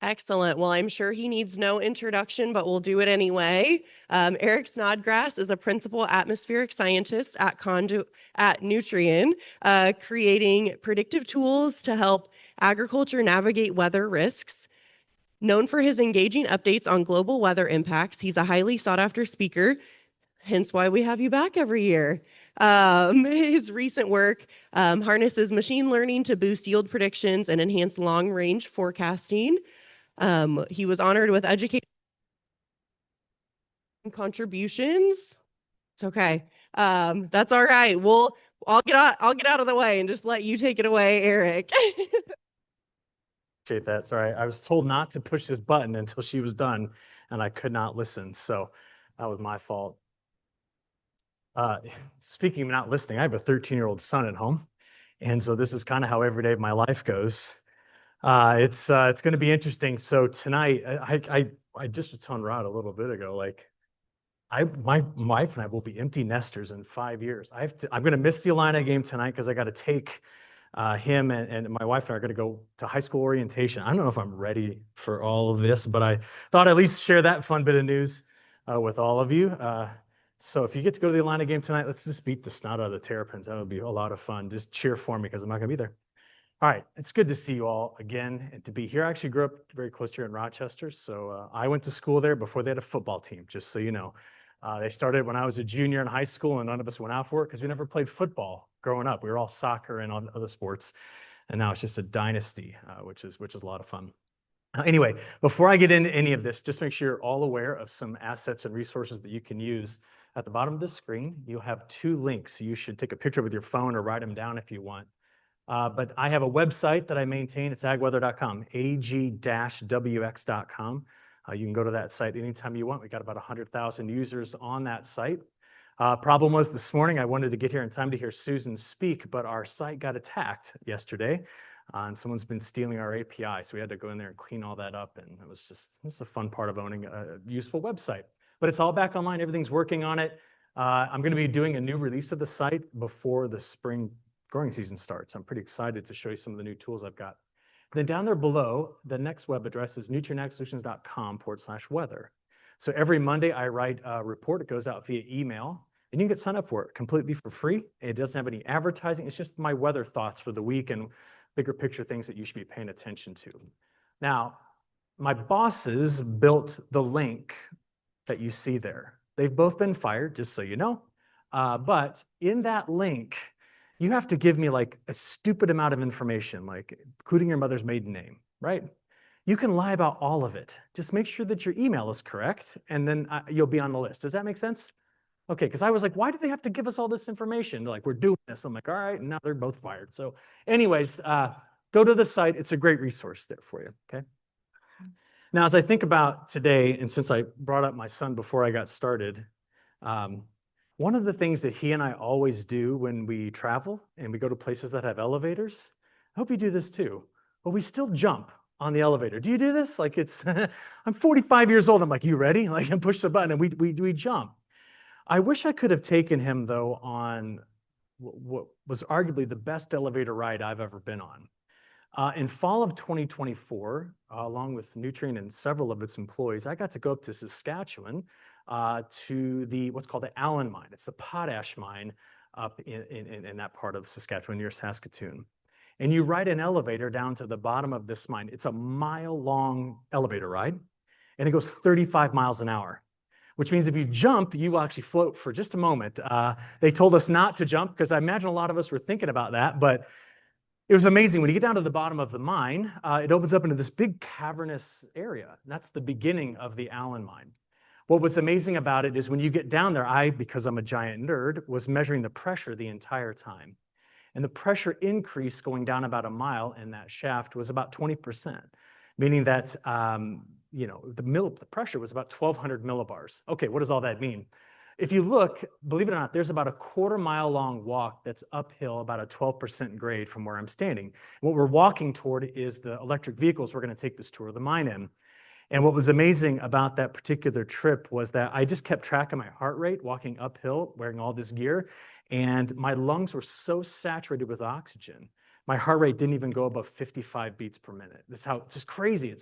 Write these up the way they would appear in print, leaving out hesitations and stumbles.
Excellent. Well, I'm sure he needs no introduction, but we'll do it anyway. Eric Snodgrass is a principal atmospheric scientist at Nutrien, creating predictive tools to help agriculture navigate weather risks. Known for his engaging updates on global weather impacts, he's a highly sought after speaker, hence why we have you back every year. His recent work harnesses machine learning to boost yield predictions and enhance long range forecasting. He was honored with education contributions. It's okay. That's all right. I'll get out of the way and just let you take it away, Eric. Appreciate that. Sorry, I was told not to push this button until she was done, and I could not listen. So that was my fault. Speaking of not listening, I have a 13-year-old son at home, and so this is kind of how every day of my life goes. It's going to be interesting. So tonight, I just was telling Rod a little bit ago, like my wife and I will be empty nesters in 5 years. I'm going to miss the Illini game tonight because I got to take him and my wife and I are going to go to high school orientation. I don't know if I'm ready for all of this, but I thought I'd at least share that fun bit of news with all of you. So if you get to go to the Illini game tonight, let's just beat the snot out of the Terrapins. That would be a lot of fun. Just cheer for me because I'm not going to be there. All right, it's good to see you all again and to be here. I actually grew up very close here in Rochester, so I went to school there before they had a football team, just so you know. They started when I was a junior in high school, and none of us went out for it because we never played football growing up. We were all soccer and other sports, and now it's just a dynasty, which is a lot of fun. Anyway, before I get into any of this, just make sure you're all aware of some assets and resources that you can use. At the bottom of the screen, you'll have 2 links. You should take a picture with your phone or write them down if you want. But I have a website that I maintain. It's agweather.com, ag-wx.com. You can go to that site anytime you want. We got about 100,000 users on that site. Problem was this morning, I wanted to get here in time to hear Susan speak, but our site got attacked yesterday, and someone's been stealing our API. So we had to go in there and clean all that up. And this is a fun part of owning a useful website. But it's all back online. Everything's working on it. I'm going to be doing a new release of the site before the spring growing season starts. I'm pretty excited to show you some of the new tools I've got. Then down there below, the next web address is nutrienagsolutions.com/weather. So every Monday I write a report. It goes out via email, and you can get signed up for it completely for free. It doesn't have any advertising. It's just my weather thoughts for the week and bigger picture things that you should be paying attention to. Now, my bosses built the link that you see there. They've both been fired, just so you know. But in that link, you have to give me like a stupid amount of information, like including your mother's maiden name, right? You can lie about all of it. Just make sure that your email is correct, and then you'll be on the list. Does that make sense? Okay, because I was like, why do they have to give us all this information? They're like, we're doing this. I'm like, all right, and now they're both fired. So anyways, go to the site. It's a great resource there for you, okay? Now, as I think about today, and since I brought up my son before I got started, one of the things that he and I always do when we travel and we go to places that have elevators, I hope you do this too, but we still jump on the elevator. Do you do this? Like I'm 45 years old. I'm like, you ready? Like, and push the button and we jump. I wish I could have taken him though on what was arguably the best elevator ride I've ever been on. In fall of 2024, along with Nutrien and several of its employees, I got to go up to Saskatchewan to what's called the Allen mine. It's the potash mine up in that part of Saskatchewan near Saskatoon. And you ride an elevator down to the bottom of this mine. It's a mile-long elevator ride, and it goes 35 miles an hour, which means if you jump, you will actually float for just a moment. They told us not to jump because I imagine a lot of us were thinking about that, but it was amazing. When you get down to the bottom of the mine, it opens up into this big cavernous area. And that's the beginning of the Allen mine. What was amazing about it is when you get down there, because I'm a giant nerd, was measuring the pressure the entire time. And the pressure increase going down about a mile in that shaft was about 20%, meaning that the pressure was about 1,200 millibars. Okay, what does all that mean? If you look, believe it or not, there's about a quarter-mile long walk that's uphill, about a 12% grade from where I'm standing. What we're walking toward is the electric vehicles we're going to take this tour of the mine in. And what was amazing about that particular trip was that I just kept track of my heart rate walking uphill, wearing all this gear, and my lungs were so saturated with oxygen My heart rate didn't even go above 55 beats per minute. That's how, it's just crazy.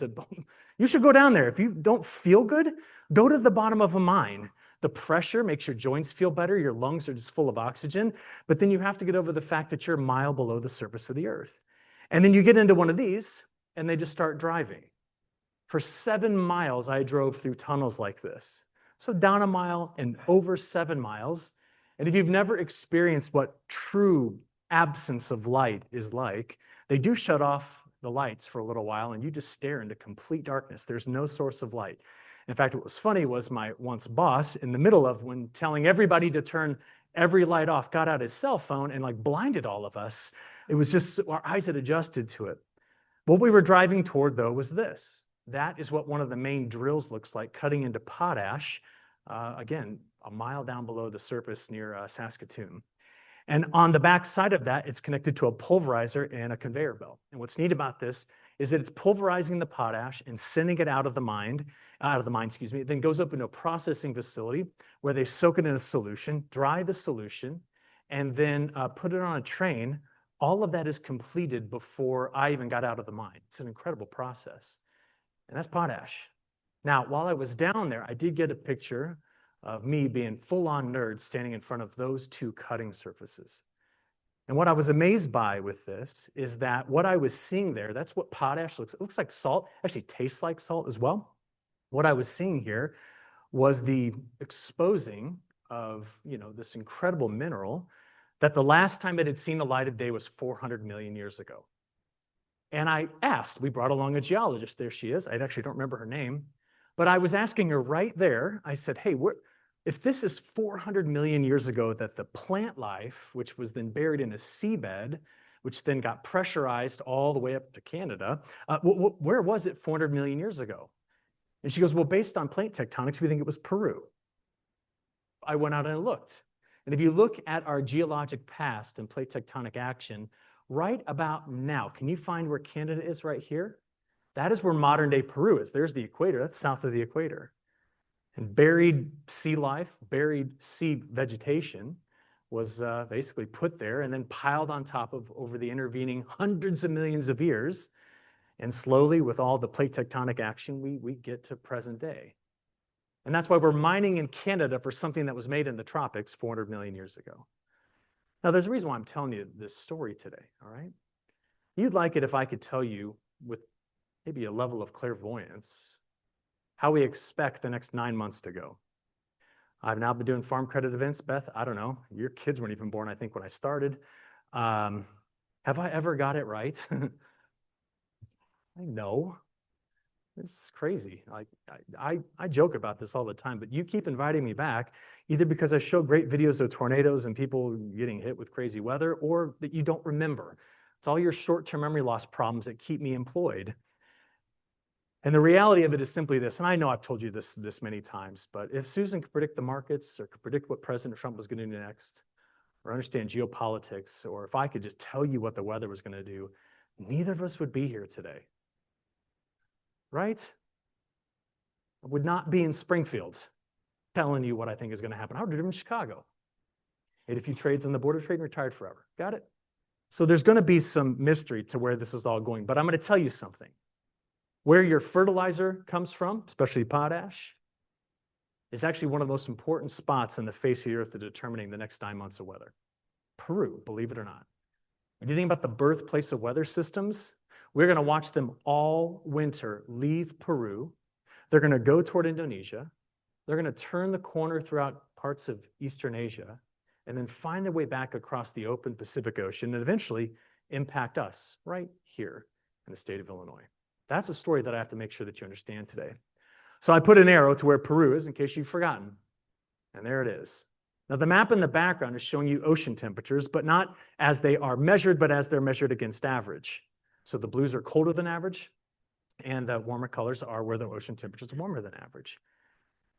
You should go down there. If you don't feel good, go to the bottom of a mine. The pressure makes your joints feel better. Your lungs are just full of oxygen. But then you have to get over the fact that you're a mile below the surface of the earth. And then you get into one of these and they just start driving. For 7 miles, I drove through tunnels like this. So down a mile and over 7 miles. And if you've never experienced what true absence of light is like, they do shut off the lights for a little while and you just stare into complete darkness. There's no source of light. In fact, what was funny was my once boss, in the middle of when telling everybody to turn every light off, got out his cell phone and like blinded all of us. It was just, our eyes had adjusted to it. What we were driving toward, though, was this. That is what one of the main drills looks like, cutting into potash, again, a mile down below the surface near Saskatoon. And on the back side of that, it's connected to a pulverizer and a conveyor belt. And what's neat about this is that it's pulverizing the potash and sending it out of the mine, it then goes up into a processing facility where they soak it in a solution, dry the solution, and then put it on a train. All of that is completed before I even got out of the mine. It's an incredible process. And that's potash. Now, while I was down there, I did get a picture of me being full-on nerd standing in front of those two cutting surfaces. And what I was amazed by with this is that what I was seeing there, that's what potash looks like. It looks like salt, actually tastes like salt as well. What I was seeing here was the exposing of, this incredible mineral that the last time it had seen the light of day was 400 million years ago. And I asked, we brought along a geologist, there she is. I actually don't remember her name, but I was asking her right there, I said, hey, if this is 400 million years ago that the plant life, which was then buried in a seabed, which then got pressurized all the way up to Canada, where was it 400 million years ago? And she goes, well, based on plate tectonics, we think it was Peru. I went out and I looked. And if you look at our geologic past and plate tectonic action, right about now, can you find where Canada is right here? That is where modern day Peru is. There's the equator, that's south of the equator. And buried sea life, buried sea vegetation was basically put there and then piled on top of over the intervening hundreds of millions of years. And slowly, with all the plate tectonic action, we get to present day. And that's why we're mining in Canada for something that was made in the tropics 400 million years ago. Now, there's a reason why I'm telling you this story today, all right? You'd like it if I could tell you with maybe a level of clairvoyance how we expect the next 9 months to go. I've now been doing farm credit events, Beth. I don't know. Your kids weren't even born, I think, when I started. Have I ever got it right? I know. This is crazy. I joke about this all the time, but you keep inviting me back, either because I show great videos of tornadoes and people getting hit with crazy weather, or that you don't remember. It's all your short-term memory loss problems that keep me employed. And the reality of it is simply this, and I know I've told you this many times, but if Susan could predict the markets or could predict what President Trump was going to do next, or understand geopolitics, or if I could just tell you what the weather was going to do, neither of us would be here today. Right? I would not be in Springfield telling you what I think is going to happen. I would live in Chicago. Made a few trades on the Board of Trade and retired forever. Got it? So there's going to be some mystery to where this is all going, but I'm going to tell you something. Where your fertilizer comes from, especially potash, is actually one of the most important spots on the face of the earth to determining the next 9 months of weather. Peru, believe it or not. When you think about the birthplace of weather systems, we're going to watch them all winter leave Peru. They're going to go toward Indonesia. They're going to turn the corner throughout parts of Eastern Asia and then find their way back across the open Pacific Ocean and eventually impact us right here in the state of Illinois. That's a story that I have to make sure that you understand today. So I put an arrow to where Peru is in case you've forgotten. And there it is. Now the map in the background is showing you ocean temperatures, but not as they are measured, but as they're measured against average. So the blues are colder than average, and the warmer colors are where the ocean temperatures are warmer than average.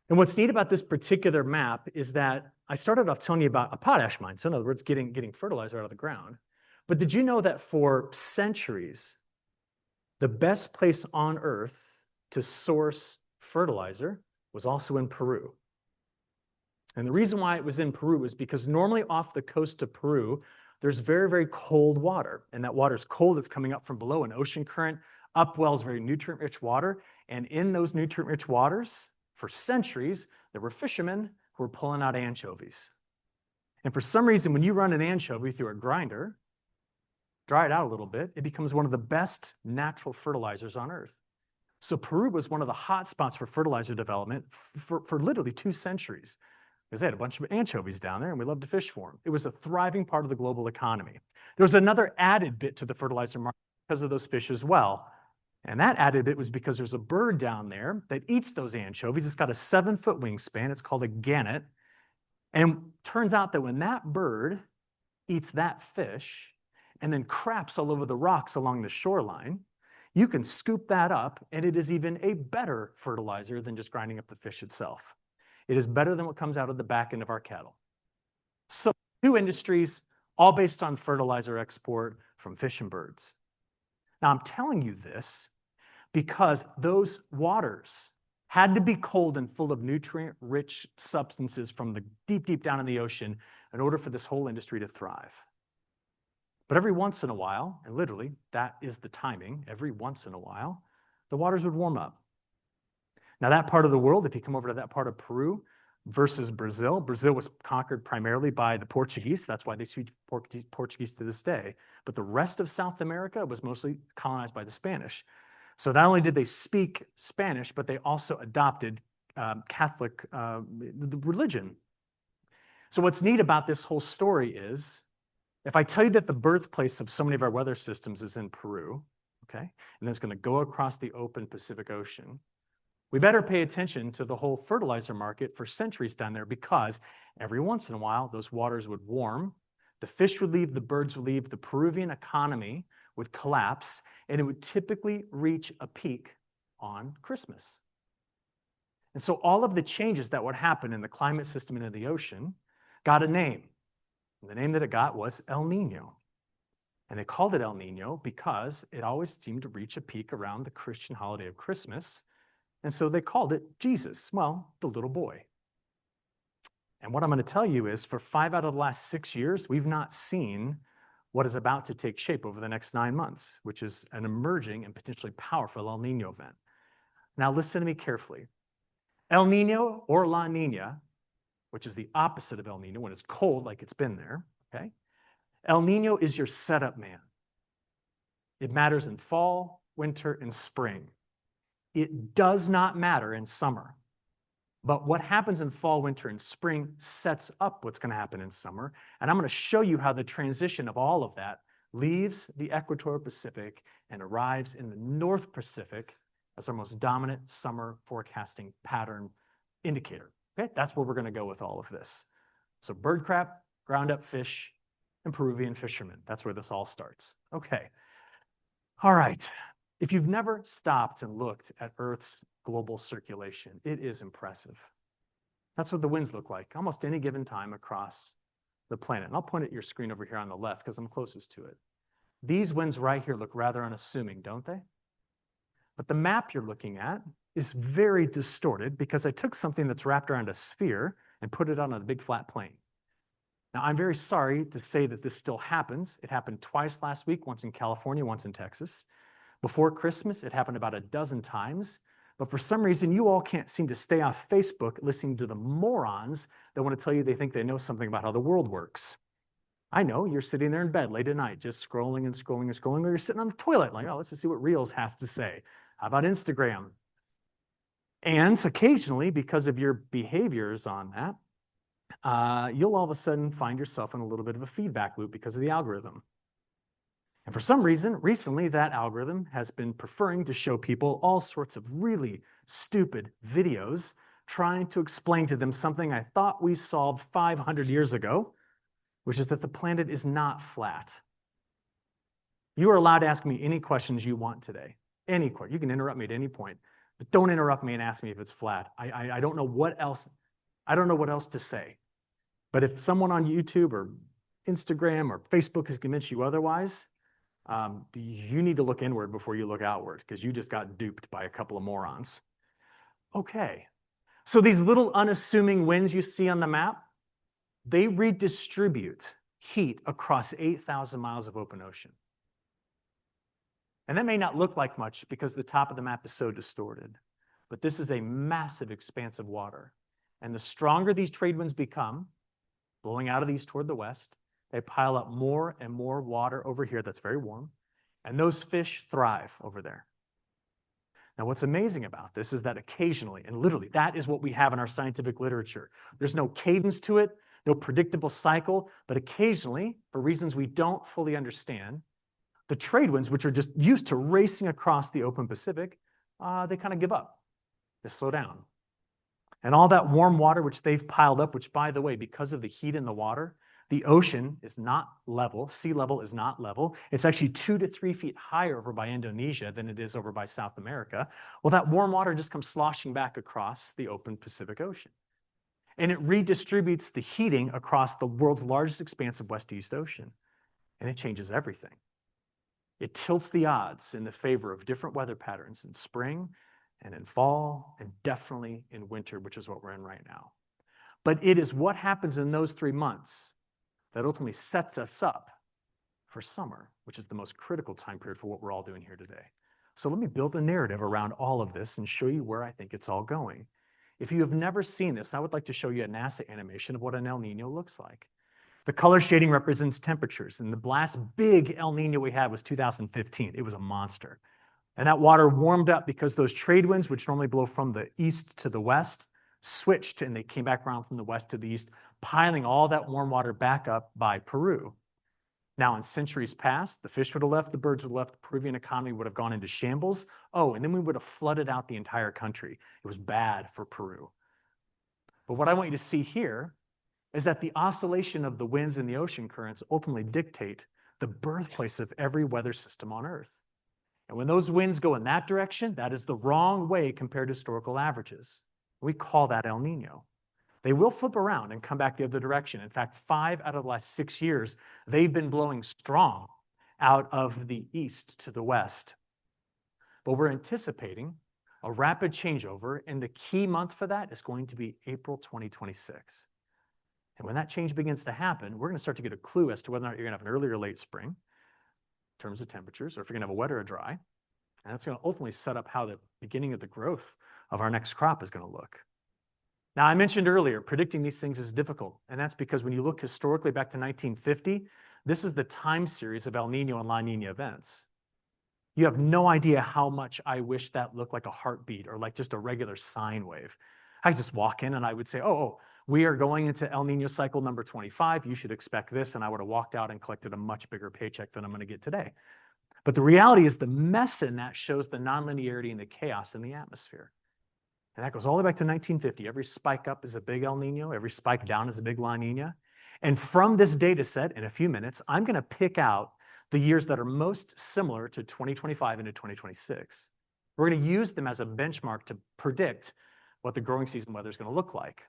And what's neat about this particular map is that I started off telling you about a potash mine. So in other words, getting fertilizer out of the ground. But did you know that for centuries, the best place on earth to source fertilizer was also in Peru? And the reason why it was in Peru is because normally off the coast of Peru, there's very, very cold water. And that water is cold. It's coming up from below an ocean current. Upwells very nutrient-rich water. And in those nutrient-rich waters, for centuries, there were fishermen who were pulling out anchovies. And for some reason, when you run an anchovy through a grinder, dry it out a little bit, it becomes one of the best natural fertilizers on Earth. So Peru was one of the hot spots for fertilizer development for literally 2 centuries. Because they had a bunch of anchovies down there and we loved to fish for them. It was a thriving part of the global economy. There was another added bit to the fertilizer market because of those fish as well. And that added bit was because there's a bird down there that eats those anchovies. It's got a 7-foot wingspan. It's called a gannet. And turns out that when that bird eats that fish and then craps all over the rocks along the shoreline, you can scoop that up and it is even a better fertilizer than just grinding up the fish itself. It is better than what comes out of the back end of our cattle. So 2 industries, all based on fertilizer export from fish and birds. Now I'm telling you this because those waters had to be cold and full of nutrient-rich substances from the deep, deep down in the ocean in order for this whole industry to thrive. But every once in a while, and literally that is the timing, every once in a while, the waters would warm up. Now that part of the world, if you come over to that part of Peru versus Brazil, Brazil was conquered primarily by the Portuguese. That's why they speak Portuguese to this day. But the rest of South America was mostly colonized by the Spanish. So not only did they speak Spanish, but they also adopted Catholic religion. So what's neat about this whole story is, if I tell you that the birthplace of so many of our weather systems is in Peru, okay, and then it's going to go across the open Pacific Ocean, we better pay attention to the whole fertilizer market for centuries down there, because every once in a while, those waters would warm, the fish would leave, the birds would leave, the Peruvian economy would collapse, and it would typically reach a peak on Christmas. And so all of the changes that would happen in the climate system and in the ocean got a name. And the name that it got was El Nino. And they called it El Nino because it always seemed to reach a peak around the Christian holiday of Christmas. And so they called it Jesus, well, the little boy. And what I'm going to tell you is, for 5 out of the last 6 years, we've not seen what is about to take shape over the next 9 months, which is an emerging and potentially powerful El Nino event. Now listen to me carefully. El Nino, or La Nina, which is the opposite of El Nino when it's cold like it's been there, okay? El Nino is your setup man. It matters in fall, winter, and spring. It does not matter in summer. But what happens in fall, winter, and spring sets up what's going to happen in summer. And I'm going to show you how the transition of all of that leaves the equatorial Pacific and arrives in the North Pacific as our most dominant summer forecasting pattern indicator. Okay, that's where we're going to go with all of this. So bird crap, ground up fish, and Peruvian fishermen. That's where this all starts. Okay. All right. If you've never stopped and looked at Earth's global circulation, it is impressive. That's what the winds look like almost any given time across the planet. And I'll point at your screen over here on the left because I'm closest to it. These winds right here look rather unassuming, don't they? But the map you're looking at is very distorted because I took something that's wrapped around a sphere and put it on a big flat plane. Now, I'm very sorry to say that this still happens. It happened twice last week, once in California, once in Texas. Before Christmas, it happened about a dozen times. But for some reason, you all can't seem to stay off Facebook listening to the morons that want to tell you they think they know something about how the world works. I know you're sitting there in bed late at night, just scrolling and scrolling and scrolling, or you're sitting on the toilet like, oh, let's just see what Reels has to say. How about Instagram? And occasionally, because of your behaviors on that, you'll all of a sudden find yourself in a little bit of a feedback loop because of the algorithm. And for some reason, recently, that algorithm has been preferring to show people all sorts of really stupid videos trying to explain to them something I thought we solved 500 years ago, which is that the planet is not flat. You are allowed to ask me any questions you want today. Any question. You can interrupt me at any point, but don't interrupt me and ask me if it's flat. I don't know what else. I don't know what else to say. But if someone on YouTube or Instagram or Facebook has convinced you otherwise, you need to look inward before you look outward, because you just got duped by a couple of morons. Okay, so these little unassuming winds you see on the map, they redistribute heat across 8,000 miles of open ocean. And that may not look like much because the top of the map is so distorted, but this is a massive expanse of water. And the stronger these trade winds become, blowing out of the east toward the west, they pile up more and more water over here that's very warm, and those fish thrive over there. Now, what's amazing about this is that occasionally, and literally, that is what we have in our scientific literature. There's no cadence to it, no predictable cycle, but occasionally, for reasons we don't fully understand, the trade winds, which are just used to racing across the open Pacific, they kind of give up. They slow down. And all that warm water which they've piled up, which, by the way, because of the heat in the water, the ocean is not level. Sea level is not level. It's actually 2 to 3 feet higher over by Indonesia than it is over by South America. Well, that warm water just comes sloshing back across the open Pacific Ocean. And it redistributes the heating across the world's largest expanse of West to East Ocean. And it changes everything. It tilts the odds in the favor of different weather patterns in spring and in fall and definitely in winter, which is what we're in right now. But it is what happens in those 3 months that ultimately sets us up for summer, which is the most critical time period for what we're all doing here today. So let me build a narrative around all of this and show you where I think it's all going. If you have never seen this, I would like to show you a NASA animation of what an El Nino looks like. The color shading represents temperatures, and the last big El Nino we had was 2015. It was a monster. And that water warmed up because those trade winds, which normally blow from the east to the west, switched, and they came back around from the west to the east, piling all that warm water back up by Peru. Now, in centuries past, the fish would have left, the birds would have left, the Peruvian economy would have gone into shambles. Oh, and then we would have flooded out the entire country. It was bad for Peru. But what I want you to see here is that the oscillation of the winds and the ocean currents ultimately dictate the birthplace of every weather system on Earth. And when those winds go in that direction, that is the wrong way compared to historical averages. We call that El Nino. They will flip around and come back the other direction. In fact, 5 out of the last 6 years, they've been blowing strong out of the east to the west. But we're anticipating a rapid changeover, and the key month for that is going to be April 2026. And when that change begins to happen, we're going to start to get a clue as to whether or not you're going to have an early or late spring in terms of temperatures, or if you're going to have a wet or a dry. And that's going to ultimately set up how the beginning of the growth of our next crop is going to look. Now, I mentioned earlier, predicting these things is difficult. And that's because when you look historically back to 1950, this is the time series of El Nino and La Nina events. You have no idea how much I wish that looked like a heartbeat or like just a regular sine wave. I just walk in and I would say, oh, we are going into El Nino cycle number 25. You should expect this. And I would have walked out and collected a much bigger paycheck than I'm going to get today. But the reality is the mess in that shows the nonlinearity and the chaos in the atmosphere. And that goes all the way back to 1950. Every spike up is a big El Nino. Every spike down is a big La Nina. And from this data set, in a few minutes, I'm going to pick out the years that are most similar to 2025 into 2026. We're going to use them as a benchmark to predict what the growing season weather is going to look like.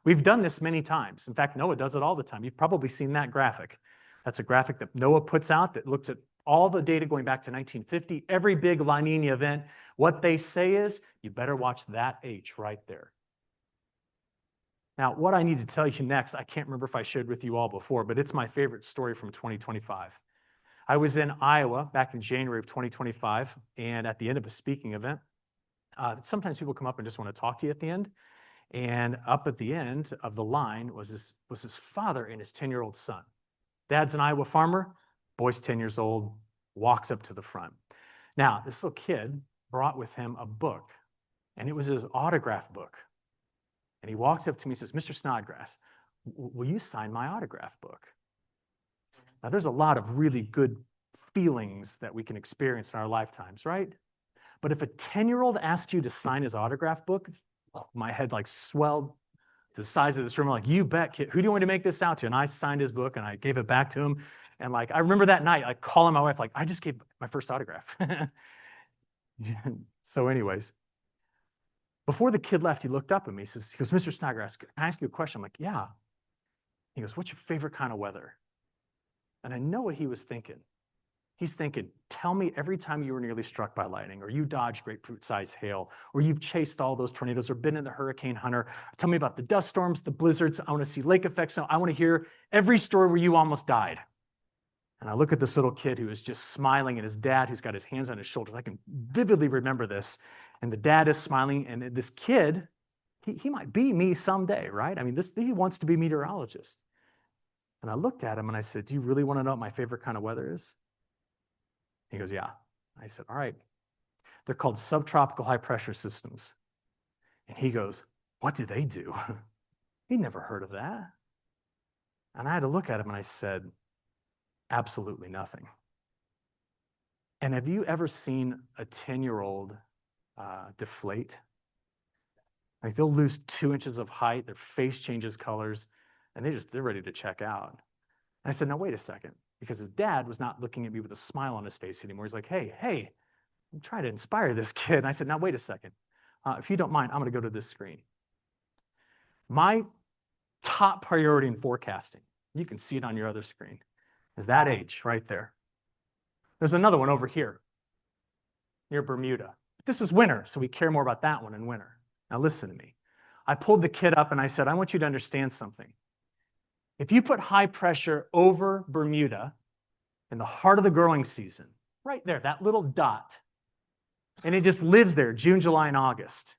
We've done this many times. In fact, NOAA does it all the time. You've probably seen that graphic. That's a graphic that NOAA puts out that looks at all the data going back to 1950, every big La Nina event. What they say is, you better watch that H right there. Now, what I need to tell you next, I can't remember if I shared with you all before, but it's my favorite story from 2025. I was in Iowa back in January of 2025, and at the end of a speaking event, sometimes people come up and just want to talk to you at the end. And up at the end of the line was his father and his 10-year-old son. Dad's an Iowa farmer, boy's 10 years old, walks up to the front. Now, this little kid brought with him a book, and it was his autograph book. And he walks up to me and says, Mr. Snodgrass, will you sign my autograph book? Now, there's a lot of really good feelings that we can experience in our lifetimes, right? But if a 10-year-old asks you to sign his autograph book, my head like swelled to the size of this room. I'm like, you bet, kid. Who do you want me to make this out to? And I signed his book and I gave it back to him. And like, I remember that night, like calling my wife, like, I just gave my first autograph. So anyways, before the kid left, he looked up at me. He goes, Mr. Snodgrass, can I ask you a question? I'm like, yeah. He goes, what's your favorite kind of weather? And I know what he was thinking. He's thinking, tell me every time you were nearly struck by lightning, or you dodged grapefruit-sized hail, or you've chased all those tornadoes, or been in the hurricane hunter. Tell me about the dust storms, the blizzards. I want to see lake effects. I want to hear every story where you almost died. And I look at this little kid who is just smiling, and his dad who's got his hands on his shoulders. I can vividly remember this. And the dad is smiling, and this kid, he might be me someday, right? I mean, he wants to be a meteorologist. And I looked at him and I said, do you really want to know what my favorite kind of weather is? He goes, yeah. I said, all right. They're called subtropical high pressure systems. And he goes, what do they do? He'd never heard of that. And I had to look at him and I said, absolutely nothing. And have you ever seen a 10-year-old deflate? Like they'll lose 2 inches of height, their face changes colors, and they're ready to check out. And I said, now wait a second. Because his dad was not looking at me with a smile on his face anymore. He's like, hey, I'm trying to inspire this kid. And I said, now wait a second. If you don't mind, I'm going to go to this screen. My top priority in forecasting, you can see it on your other screen, is that age right there. There's another one over here near Bermuda. This is winter, so we care more about that one in winter. Now listen to me. I pulled the kid up and I said, I want you to understand something. If you put high pressure over Bermuda in the heart of the growing season, right there, that little dot, and it just lives there, June, July, and August,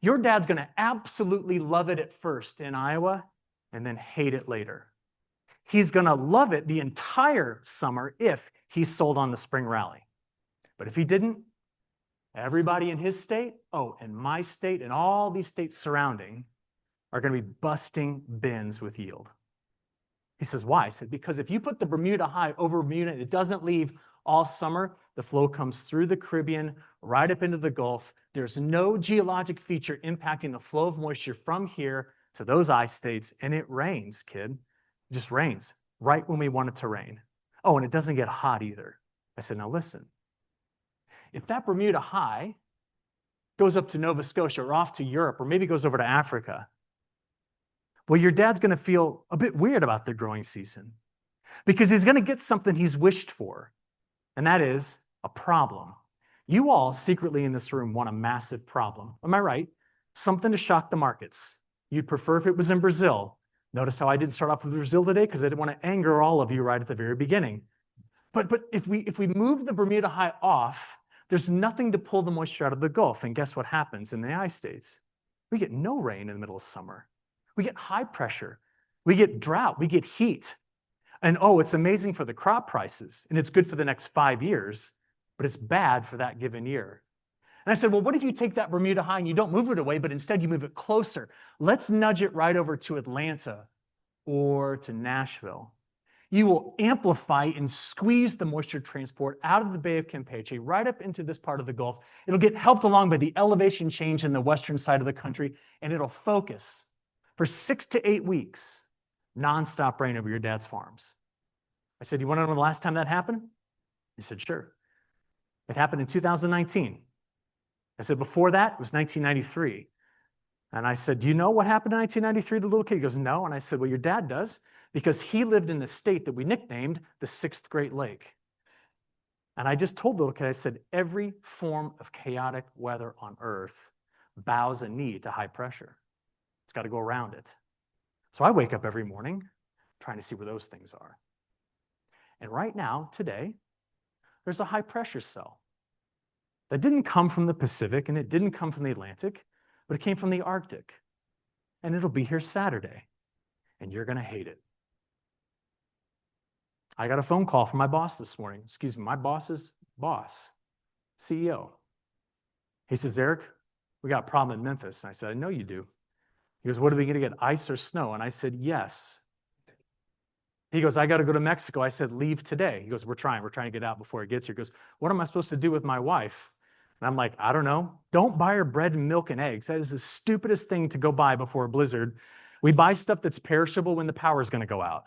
your dad's going to absolutely love it at first in Iowa and then hate it later. He's going to love it the entire summer if he's sold on the spring rally. But if he didn't, everybody in his state, and my state, and all these states surrounding, are going to be busting bins with yield. He says, why? I said, because if you put the Bermuda high over Bermuda, it doesn't leave all summer. The flow comes through the Caribbean, right up into the Gulf. There's no geologic feature impacting the flow of moisture from here to those I states, and it rains, kid. It just rains right when we want it to rain. Oh, and it doesn't get hot either. I said, now listen. If that Bermuda high goes up to Nova Scotia or off to Europe, or maybe goes over to Africa, well, your dad's going to feel a bit weird about the growing season because he's going to get something he's wished for, and that is a problem. You all secretly in this room want a massive problem. Am I right? Something to shock the markets. You'd prefer if it was in Brazil. Notice how I didn't start off with Brazil today because I didn't want to anger all of you right at the very beginning. But if we move the Bermuda high off, there's nothing to pull the moisture out of the Gulf. And guess what happens in the I states? We get no rain in the middle of summer. We get high pressure. We get drought. We get heat. And it's amazing for the crop prices. And it's good for the next 5 years, but it's bad for that given year. And I said, well, what if you take that Bermuda high and you don't move it away, but instead you move it closer? Let's nudge it right over to Atlanta or to Nashville. You will amplify and squeeze the moisture transport out of the Bay of Campeche right up into this part of the Gulf. It'll get helped along by the elevation change in the western side of the country, and it'll focus for 6 to 8 weeks, nonstop rain over your dad's farms. I said, you want to know the last time that happened? He said, sure. It happened in 2019. I said, before that, it was 1993. And I said, do you know what happened in 1993 to the little kid? He goes, no. And I said, well, your dad does, because he lived in the state that we nicknamed the Sixth Great Lake. And I just told the little kid, I said, every form of chaotic weather on Earth bows a knee to high pressure. It's got to go around it. So I wake up every morning trying to see where those things are. And right now, today, there's a high pressure cell that didn't come from the Pacific and it didn't come from the Atlantic, but it came from the Arctic. And it'll be here Saturday. And you're going to hate it. I got a phone call from my boss this morning. Excuse me, my boss's boss, CEO. He says, Eric, we got a problem in Memphis. And I said, I know you do. He goes, what are we going to get, ice or snow? And I said, yes. He goes, I got to go to Mexico. I said, leave today. He goes, we're trying to get out before it gets here. He goes, what am I supposed to do with my wife? And I'm like, I don't know. Don't buy her bread and milk and eggs. That is the stupidest thing to go buy before a blizzard. We buy stuff that's perishable when the power is going to go out.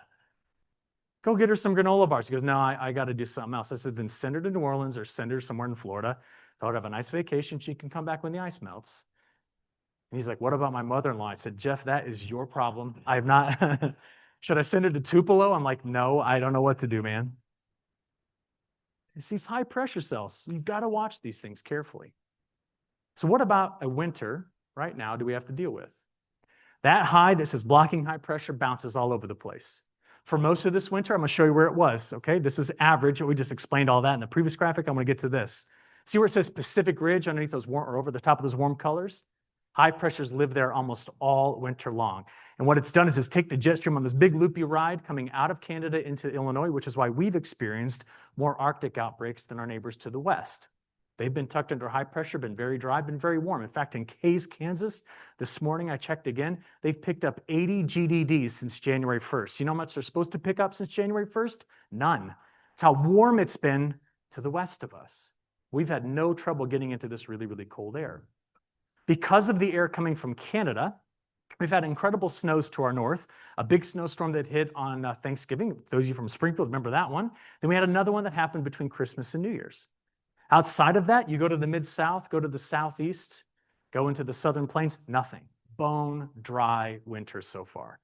Go get her some granola bars. He goes, no, I got to do something else. I said, then send her to New Orleans or send her somewhere in Florida. Thought I'd have a nice vacation. She can come back when the ice melts. And he's like, what about my mother-in-law? I said, Jeff, that is your problem. I have not. Should I send her to Tupelo? I'm like, no, I don't know what to do, man. It's these high pressure cells. You've got to watch these things carefully. So what about a winter right now do we have to deal with? That high that says blocking high pressure bounces all over the place. For most of this winter, I'm going to show you where it was, okay? This is average. We just explained all that in the previous graphic. I'm going to get to this. See where it says Pacific Ridge underneath those warm, or over the top of those warm colors? High pressures live there almost all winter long. And what it's done is take the jet stream on this big loopy ride coming out of Canada into Illinois, which is why we've experienced more Arctic outbreaks than our neighbors to the west. They've been tucked under high pressure, been very dry, been very warm. In fact, in Case, Kansas, this morning I checked again, they've picked up 80 GDDs since January 1st. You know how much they're supposed to pick up since January 1st? None. It's how warm it's been to the west of us. We've had no trouble getting into this really, really cold air. Because of the air coming from Canada, we've had incredible snows to our north, a big snowstorm that hit on Thanksgiving. Those of you from Springfield remember that one. Then we had another one that happened between Christmas and New Year's. Outside of that, you go to the Mid-South, go to the Southeast, go into the Southern Plains, nothing. Bone dry winter so far.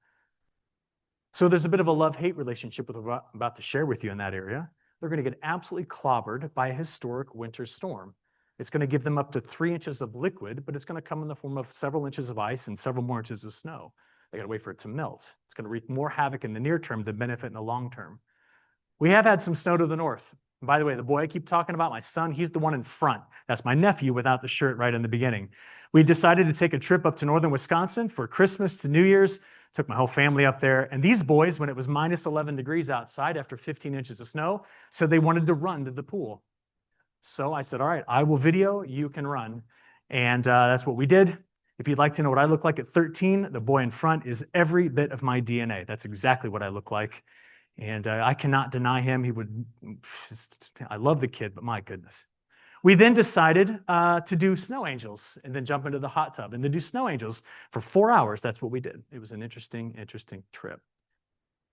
So there's a bit of a love-hate relationship with what I'm about to share with you in that area. They're going to get absolutely clobbered by a historic winter storm. It's going to give them up to 3 inches of liquid, but it's going to come in the form of several inches of ice and several more inches of snow. They got to wait for it to melt. It's going to wreak more havoc in the near term than benefit in the long term. We have had some snow to the north. And by the way, the boy I keep talking about, my son, he's the one in front. That's my nephew without the shirt right in the beginning. We decided to take a trip up to northern Wisconsin for Christmas to New Year's. Took my whole family up there. And these boys, when it was minus 11 degrees outside after 15 inches of snow, said they wanted to run to the pool. So I said, all right, I will video, you can run. And that's what we did. If you'd like to know what I look like at 13, the boy in front is every bit of my DNA. That's exactly what I look like. And I cannot deny him. He would, I love the kid, but my goodness. We then decided to do snow angels and then jump into the hot tub and then do snow angels for 4 hours. That's what we did. It was an interesting trip.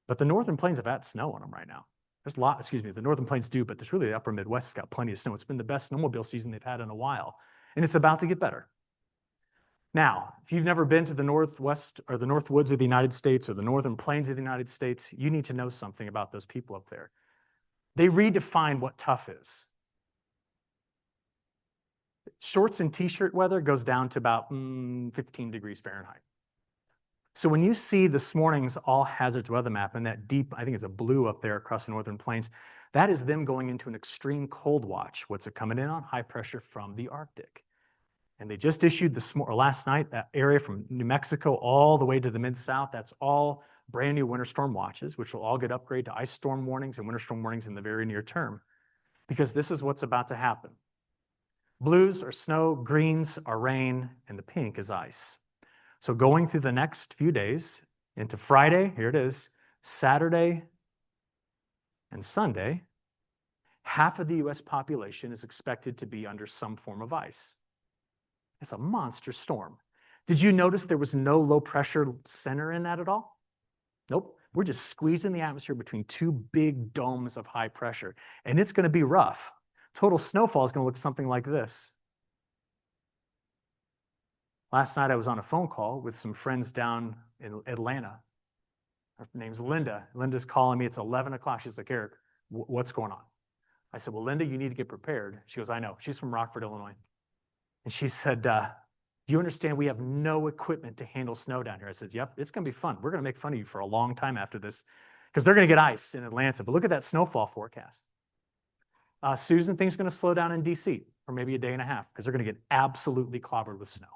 But the Northern Plains have had snow on them right now. There's a lot, the Northern Plains do, but there's really the upper Midwest has got plenty of snow. It's been the best snowmobile season they've had in a while. And it's about to get better. Now, if you've never been to the Northwest or the North Woods of the United States or the Northern Plains of the United States, you need to know something about those people up there. They redefine what tough is. Shorts and t-shirt weather goes down to about 15 degrees Fahrenheit. So when you see this morning's all hazards weather map and that deep, I think it's a blue up there across the Northern Plains, that is them going into an extreme cold watch. What's it coming in on? High pressure from the Arctic. And they just issued last night, that area from New Mexico all the way to the Mid-South, that's all brand new winter storm watches, which will all get upgraded to ice storm warnings and winter storm warnings in the very near term. Because this is what's about to happen. Blues are snow, greens are rain, and the pink is ice. So going through the next few days into Friday, here it is, Saturday and Sunday, half of the US population is expected to be under some form of ice. It's a monster storm. Did you notice there was no low pressure center in that at all? Nope. We're just squeezing the atmosphere between two big domes of high pressure, and it's going to be rough. Total snowfall is going to look something like this. Last night I was on a phone call with some friends down in Atlanta. Her name's Linda. Linda's calling me. It's 11 o'clock. She's like, Eric, what's going on? I said, well, Linda, you need to get prepared. She goes, I know. She's from Rockford, Illinois. And she said, do you understand we have no equipment to handle snow down here? I said, yep, it's going to be fun. We're going to make fun of you for a long time after this because they're going to get ice in Atlanta. But look at that snowfall forecast. Susan, things are going to slow down in D.C. for maybe a day and a half because they're going to get absolutely clobbered with snow.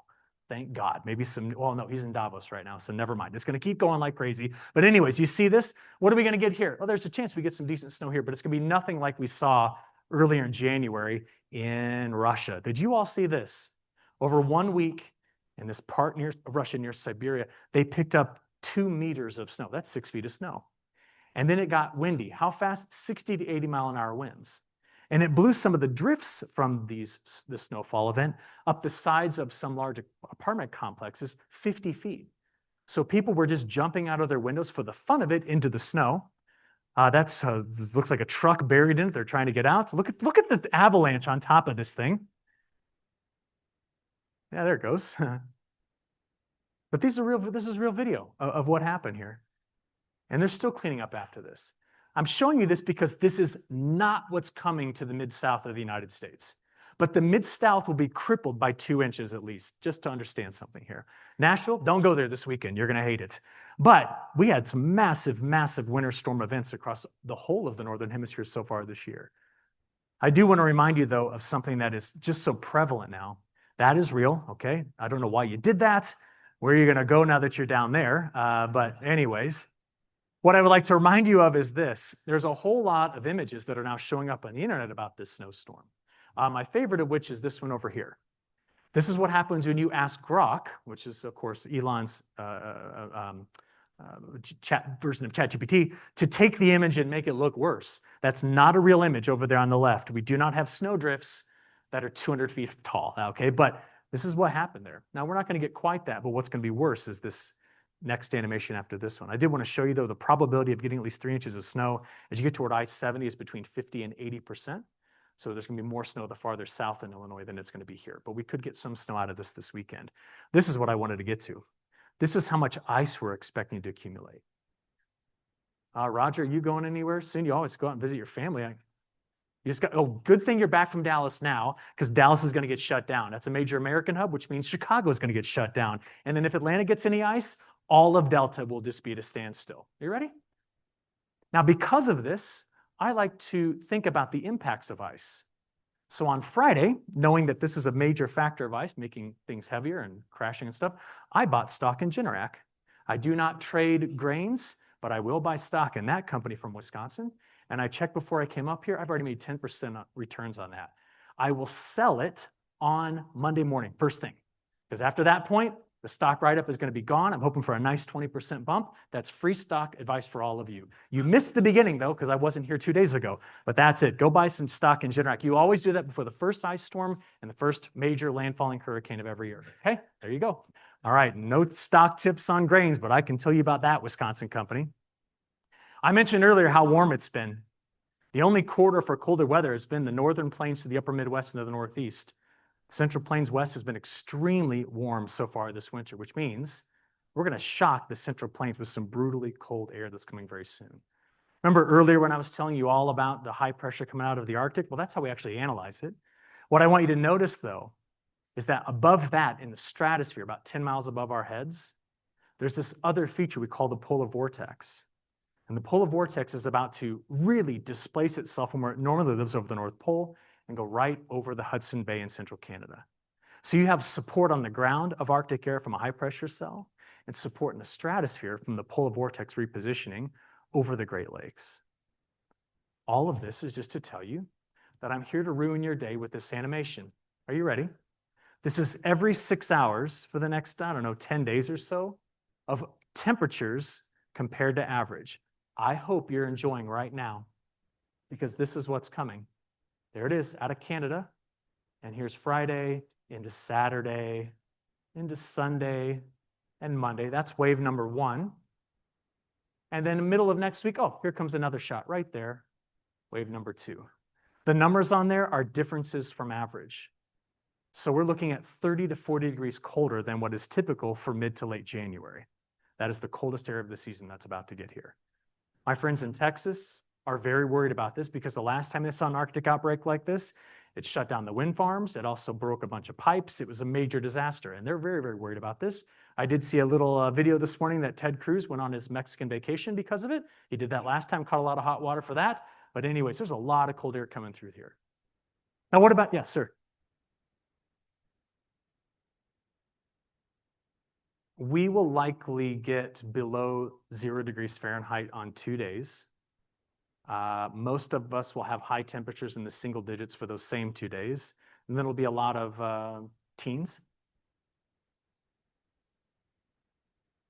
Thank God. Maybe well, no, he's in Davos right now, so never mind. It's going to keep going like crazy. But anyways, you see this? What are we going to get here? Well, there's a chance we get some decent snow here, but it's going to be nothing like we saw earlier in January in Russia. Did you all see this? Over 1 week in this part of Russia near Siberia, they picked up 2 meters of snow. That's 6 feet of snow. And then it got windy. How fast? 60 to 80 mile an hour winds. And it blew some of the drifts from this snowfall event up the sides of some large apartment complexes 50 feet. So people were just jumping out of their windows for the fun of it into the snow. That looks like a truck buried in it. They're trying to get out. Look at this avalanche on top of this thing. Yeah, there it goes. But this is real video of what happened here. And they're still cleaning up after this. I'm showing you this because this is not what's coming to the mid-south of the United States. But the mid-south will be crippled by 2 inches at least, just to understand something here. Nashville, don't go there this weekend. You're going to hate it. But we had some massive, massive winter storm events across the whole of the Northern Hemisphere so far this year. I do want to remind you, though, of something that is just so prevalent now. That is real, okay? I don't know why you did that, where you're going to go now that you're down there. But anyways, what I would like to remind you of is this. There's a whole lot of images that are now showing up on the internet about this snowstorm. My favorite of which is this one over here. This is what happens when you ask Grok, which is, of course, Elon's version of ChatGPT, to take the image and make it look worse. That's not a real image over there on the left. We do not have snow drifts that are 200 feet tall, okay? But this is what happened there. Now, we're not going to get quite that, but what's going to be worse is this next animation after this one. I did want to show you, though, the probability of getting at least 3 inches of snow as you get toward I-70 is between 50 and 80%. So there's going to be more snow the farther south in Illinois than it's going to be here. But we could get some snow out of this weekend. This is what I wanted to get to. This is how much ice we're expecting to accumulate. Roger, are you going anywhere soon? You always go out and visit your family. Good thing you're back from Dallas now, because Dallas is going to get shut down. That's a major American hub, which means Chicago is going to get shut down. And then if Atlanta gets any ice, all of Delta will just be at a standstill. Are you ready? Now, because of this, I like to think about the impacts of ice. So on Friday, knowing that this is a major factor of ice, making things heavier and crashing and stuff, I bought stock in Generac. I do not trade grains, but I will buy stock in that company from Wisconsin. And I checked before I came up here. I've already made 10% returns on that. I will sell it on Monday morning, first thing. Because after that point, the stock write-up is going to be gone. I'm hoping for a nice 20% bump. That's free stock advice for all of you. You missed the beginning, though, because I wasn't here 2 days ago. But that's it. Go buy some stock in Generac. You always do that before the first ice storm and the first major landfalling hurricane of every year. Okay, there you go. All right, no stock tips on grains, but I can tell you about that Wisconsin company. I mentioned earlier how warm it's been. The only corridor for colder weather has been the northern plains to the upper Midwest and to the Northeast. Central Plains West has been extremely warm so far this winter, which means we're going to shock the Central Plains with some brutally cold air that's coming very soon. Remember earlier when I was telling you all about the high pressure coming out of the Arctic? Well, that's how we actually analyze it. What I want you to notice, though, is that above that in the stratosphere, about 10 miles above our heads, there's this other feature we call the polar vortex. And the polar vortex is about to really displace itself from where it normally lives over the North Pole and go right over the Hudson Bay in central Canada. So you have support on the ground of Arctic air from a high pressure cell and support in the stratosphere from the polar vortex repositioning over the Great Lakes. All of this is just to tell you that I'm here to ruin your day with this animation. Are you ready? This is every 6 hours for the next, 10 days or so of temperatures compared to average. I hope you're enjoying right now because this is what's coming. There it is out of Canada. And here's Friday into Saturday, into Sunday and Monday. That's wave number 1. And then in the middle of next week, here comes another shot right there, wave number 2. The numbers on there are differences from average. So we're looking at 30 to 40 degrees colder than what is typical for mid to late January. That is the coldest area of the season that's about to get here. My friends in Texas are very worried about this because the last time they saw an Arctic outbreak like this, it shut down the wind farms. It also broke a bunch of pipes. It was a major disaster, and they're very, very worried about this. I did see a little video this morning that Ted Cruz went on his Mexican vacation because of it. He did that last time, caught a lot of hot water for that. But anyways, there's a lot of cold air coming through here. Now, what about, yes, sir? We will likely get below 0 degrees Fahrenheit on 2 days. Most of us will have high temperatures in the single digits for those same 2 days. And then it'll be a lot of teens.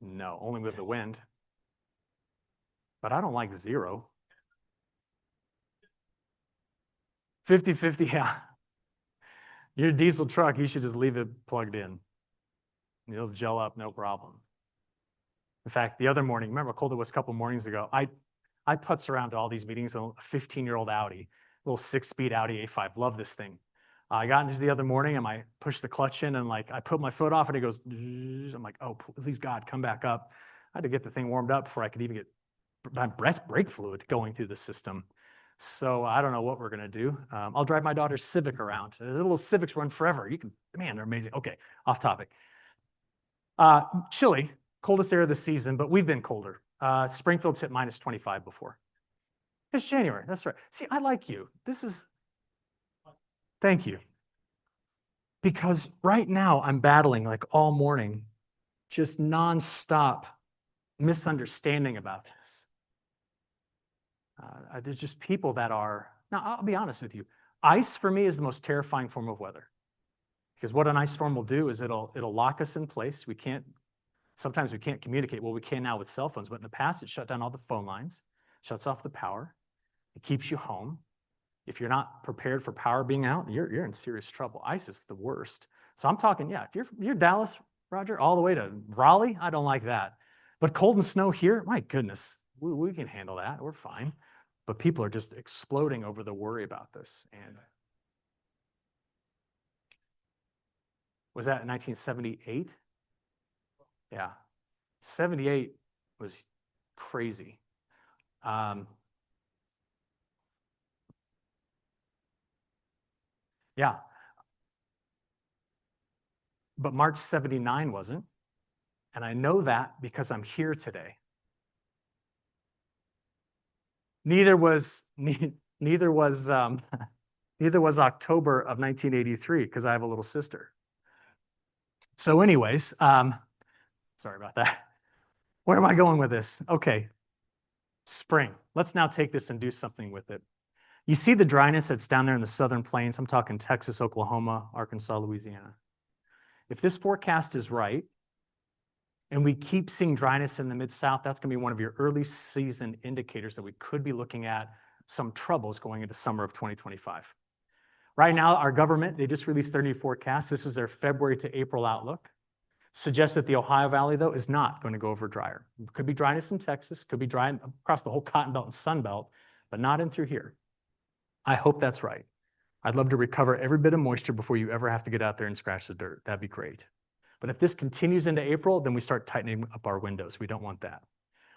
No, only with the wind. But I don't like 0. 50-50, yeah. Your diesel truck, you should just leave it plugged in. It'll gel up, no problem. In fact, the other morning, remember how cold it was a couple mornings ago? I putz around to all these meetings in a 15-year-old Audi, little 6-speed Audi A5. Love this thing. I got into the other morning and I pushed the clutch in and I put my foot off and it goes, I'm like, oh, please God, come back up. I had to get the thing warmed up before I could even get brake fluid going through the system. So I don't know what we're going to do. I'll drive my daughter's Civic around. There's little Civics run forever. Man, they're amazing. Okay, off topic. Chilly, coldest area of the season, but we've been colder. Springfield's hit -25 before. It's January, that's right. See, I like you. Thank you. Because right now I'm battling like all morning, just nonstop misunderstanding about this. There's just people that are, now I'll be honest with you, ice for me is the most terrifying form of weather. Because what an ice storm will do is it'll lock us in place. Sometimes we can't communicate. Well, we can now with cell phones, but in the past it shut down all the phone lines, shuts off the power, it keeps you home. If you're not prepared for power being out, you're in serious trouble. Ice is the worst. So I'm talking, yeah, if you're Dallas, Roger, all the way to Raleigh, I don't like that. But cold and snow here, my goodness, we can handle that. We're fine. But people are just exploding over the worry about this. And was that in 1978? Yeah, 78 was crazy. Yeah, but March 79 wasn't. And I know that because I'm here today. Neither was October of 1983 because I have a little sister. So anyways, sorry about that. Where am I going with this? Okay, spring. Let's now take this and do something with it. You see the dryness that's down there in the southern plains. I'm talking Texas, Oklahoma, Arkansas, Louisiana. If this forecast is right, and we keep seeing dryness in the Mid-South, that's going to be one of your early season indicators that we could be looking at some troubles going into summer of 2025. Right now, our government, they just released their new forecast. This is their February to April outlook. Suggests that the Ohio Valley, though, is not going to go over drier. Could be dryness in Texas, could be dry across the whole Cotton Belt and Sun Belt, but not in through here. I hope that's right. I'd love to recover every bit of moisture before you ever have to get out there and scratch the dirt. That'd be great. But if this continues into April, then we start tightening up our windows. We don't want that.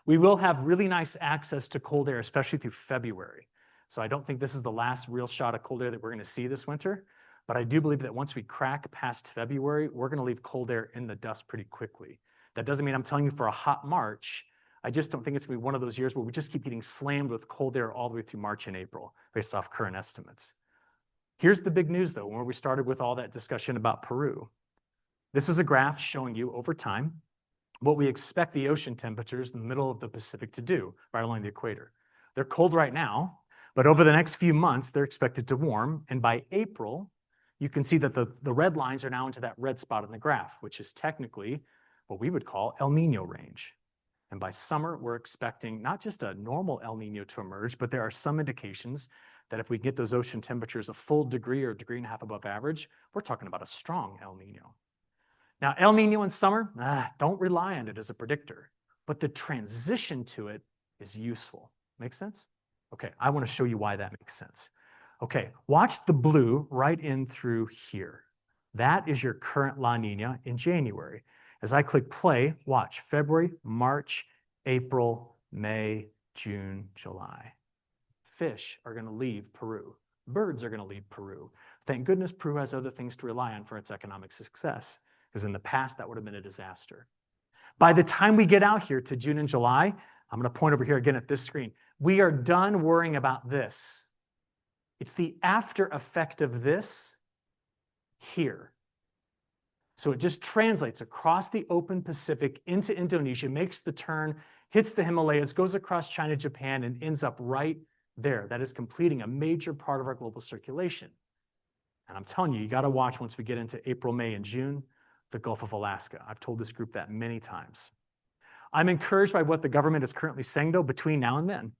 We will have really nice access to cold air, especially through February. So I don't think this is the last real shot of cold air that we're going to see this winter. But I do believe that once we crack past February, we're going to leave cold air in the dust pretty quickly. That doesn't mean I'm telling you for a hot March. I just don't think it's going to be one of those years where we just keep getting slammed with cold air all the way through March and April based off current estimates. Here's the big news, though, where we started with all that discussion about Peru. This is a graph showing you over time what we expect the ocean temperatures in the middle of the Pacific to do right along the equator. They're cold right now, but over the next few months, they're expected to warm. And by April, you can see that the red lines are now into that red spot in the graph, which is technically what we would call El Nino range. And by summer, we're expecting not just a normal El Nino to emerge, but there are some indications that if we get those ocean temperatures a full degree or a degree and a half above average, we're talking about a strong El Nino. Now, El Nino in summer, don't rely on it as a predictor, but the transition to it is useful. Make sense? Okay, I want to show you why that makes sense. Okay, watch the blue right in through here. That is your current La Nina in January. As I click play, watch February, March, April, May, June, July. Fish are going to leave Peru. Birds are going to leave Peru. Thank goodness Peru has other things to rely on for its economic success, because in the past that would have been a disaster. By the time we get out here to June and July, I'm going to point over here again at this screen. We are done worrying about this. It's the after effect of this here. So it just translates across the open Pacific into Indonesia, makes the turn, hits the Himalayas, goes across China, Japan, and ends up right there. That is completing a major part of our global circulation. And I'm telling you, you got to watch once we get into April, May, and June, the Gulf of Alaska. I've told this group that many times. I'm encouraged by what the government is currently saying, though, between now and then.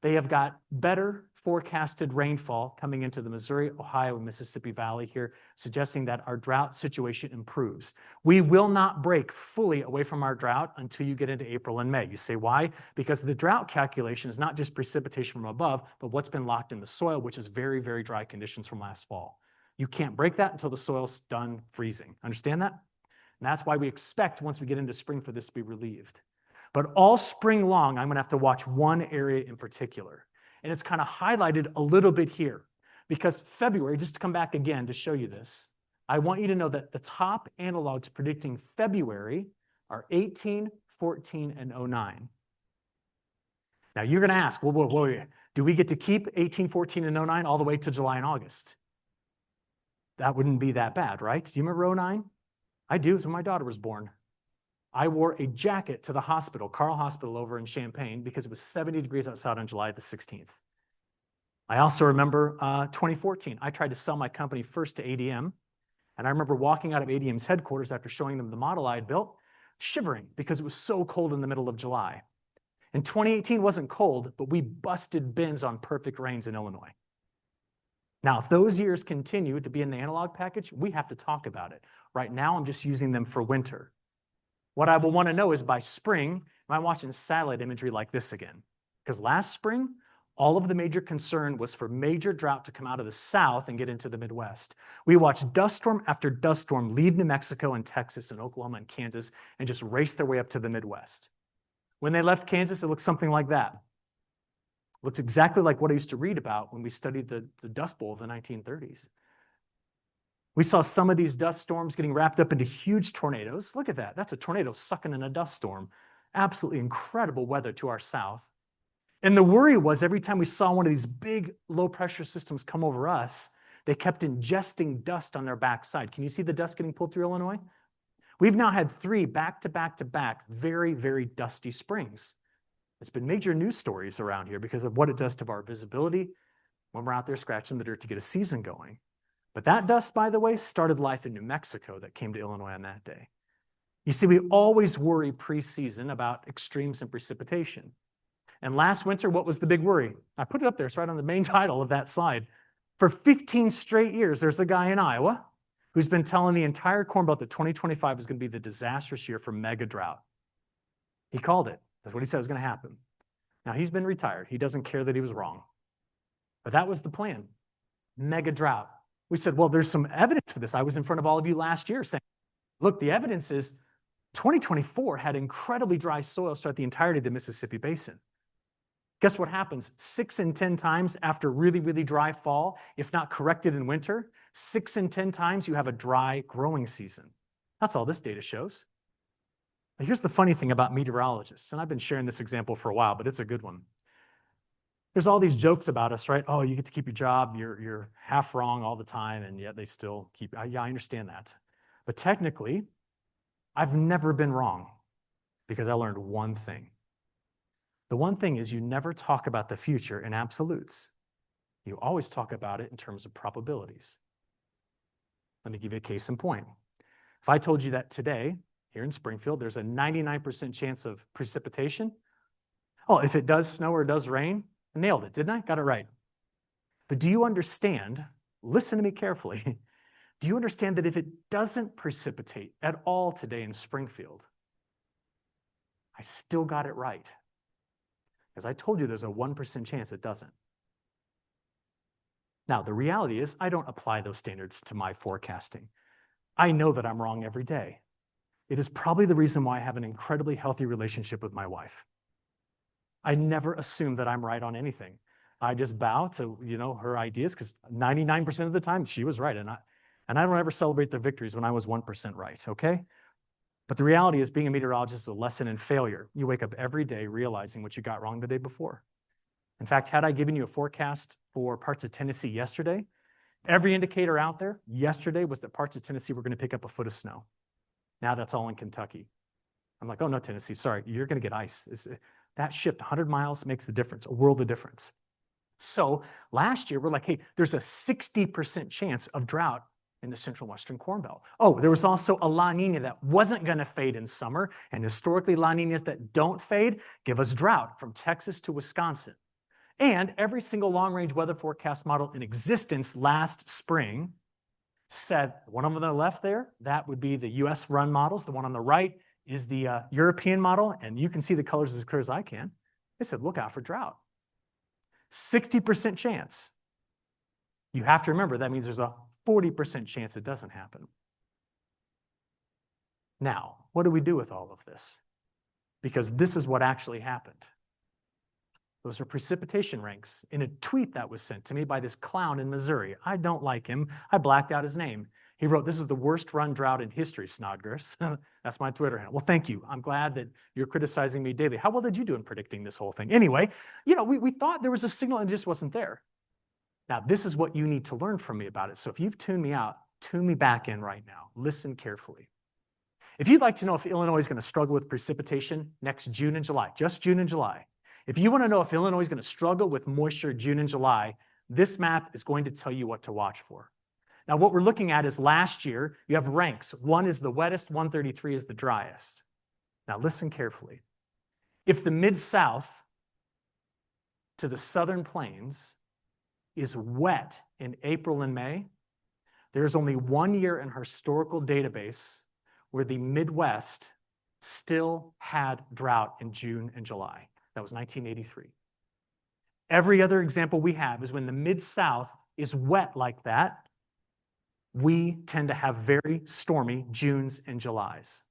They have got better forecasted rainfall coming into the Missouri, Ohio, and Mississippi Valley here, suggesting that our drought situation improves. We will not break fully away from our drought until you get into April and May. You say, why? Because the drought calculation is not just precipitation from above, but what's been locked in the soil, which is very, very dry conditions from last fall. You can't break that until the soil's done freezing. Understand that? And that's why we expect once we get into spring for this to be relieved. But all spring long, I'm going to have to watch one area in particular. And it's kind of highlighted a little bit here because February, just to come back again to show you this, I want you to know that the top analogs predicting February are 18, 14, and 09. Now you're going to ask, well, do we get to keep 18, 14, and 09 all the way to July and August? That wouldn't be that bad, right? Do you remember 09? I do. It's when my daughter was born. I wore a jacket to the hospital, Carl Hospital over in Champaign, because it was 70 degrees outside on July the 16th. I also remember 2014. I tried to sell my company first to ADM, and I remember walking out of ADM's headquarters after showing them the model I had built, shivering because it was so cold in the middle of July. And 2018 wasn't cold, but we busted bins on perfect rains in Illinois. Now, if those years continue to be in the analog package, we have to talk about it. Right now, I'm just using them for winter. What I will want to know is by spring, am I watching satellite imagery like this again? Because last spring, all of the major concern was for major drought to come out of the south and get into the Midwest. We watched dust storm after dust storm leave New Mexico and Texas and Oklahoma and Kansas and just race their way up to the Midwest. When they left Kansas, it looked something like that. It looks exactly like what I used to read about when we studied the Dust Bowl of the 1930s. We saw some of these dust storms getting wrapped up into huge tornadoes. Look at that. That's a tornado sucking in a dust storm. Absolutely incredible weather to our south. And the worry was every time we saw one of these big low-pressure systems come over us, they kept ingesting dust on their backside. Can you see the dust getting pulled through Illinois? We've now had 3 back-to-back-to-back very, very dusty springs. It's been major news stories around here because of what it does to our visibility when we're out there scratching the dirt to get a season going. But that dust, by the way, started life in New Mexico that came to Illinois on that day. You see, we always worry pre-season about extremes in precipitation. And last winter, what was the big worry? I put it up there. It's right on the main title of that slide. For 15 straight years, there's a guy in Iowa who's been telling the entire Corn Belt that 2025 is going to be the disastrous year for mega drought. He called it. That's what he said was going to happen. Now, he's been retired. He doesn't care that he was wrong. But that was the plan. Mega drought. We said, well, there's some evidence for this. I was in front of all of you last year saying, look, the evidence is 2024 had incredibly dry soil throughout the entirety of the Mississippi Basin. Guess what happens? 6 in 10 times after really, really dry fall, if not corrected in winter, 6 in 10 times you have a dry growing season. That's all this data shows. Now, here's the funny thing about meteorologists, and I've been sharing this example for a while, but it's a good one. There's all these jokes about us, right? Oh, you get to keep your job, you're half wrong all the time, and yet they still keep, yeah, I understand that. But technically, I've never been wrong because I learned one thing. The one thing is you never talk about the future in absolutes. You always talk about it in terms of probabilities. Let me give you a case in point. If I told you that today, here in Springfield, there's a 99% chance of precipitation, oh, if it does snow or does rain, I nailed it, didn't I? Got it right. But do you understand, listen to me carefully, do you understand that if it doesn't precipitate at all today in Springfield, I still got it right? Because I told you there's a 1% chance it doesn't. Now, the reality is I don't apply those standards to my forecasting. I know that I'm wrong every day. It is probably the reason why I have an incredibly healthy relationship with my wife. I never assume that I'm right on anything. I just bow to, her ideas because 99% of the time she was right. And I don't ever celebrate the victories when I was 1% right, okay? But the reality is being a meteorologist is a lesson in failure. You wake up every day realizing what you got wrong the day before. In fact, had I given you a forecast for parts of Tennessee yesterday, every indicator out there yesterday was that parts of Tennessee were going to pick up a foot of snow. Now that's all in Kentucky. I'm like, oh no, Tennessee, sorry, you're going to get ice. That shift 100 miles makes the difference, a world of difference. So last year, we're like, hey, there's a 60% chance of drought in the central western Corn Belt. Oh, there was also a La Nina that wasn't going to fade in summer, and historically La Ninas that don't fade give us drought from Texas to Wisconsin. And every single long-range weather forecast model in existence last spring said, one on the left there, that would be the US run models. The one on the right is the European model, and you can see the colors as clear as I can. They said, look out for drought. 60% chance. You have to remember that means there's a 40% chance it doesn't happen. Now, what do we do with all of this? because this is what actually happened. Those are precipitation ranks in a tweet that was sent to me by this clown in Missouri. I don't like him. I blacked out his name. He wrote, "This is the worst run drought in history, Snodgrass." That's my Twitter handle. Well, thank you. I'm glad that you're criticizing me daily. How well did you do in predicting this whole thing? Anyway, we thought there was a signal and it just wasn't there. Now, this is what you need to learn from me about it. So if you've tuned me out, tune me back in right now. Listen carefully. If you'd like to know if Illinois is going to struggle with precipitation next June and July, just June and July, if you want to know if Illinois is going to struggle with moisture June and July, this map is going to tell you what to watch for. Now, what we're looking at is last year, you have ranks. 1 is the wettest, 133 is the driest. Now, listen carefully. If the Mid-South to the Southern Plains is wet in April and May, there's only 1 year in our historical database where the Midwest still had drought in June and July. That was 1983. Every other example we have is when the Mid-South is wet like that, we tend to have very stormy Junes and Julys.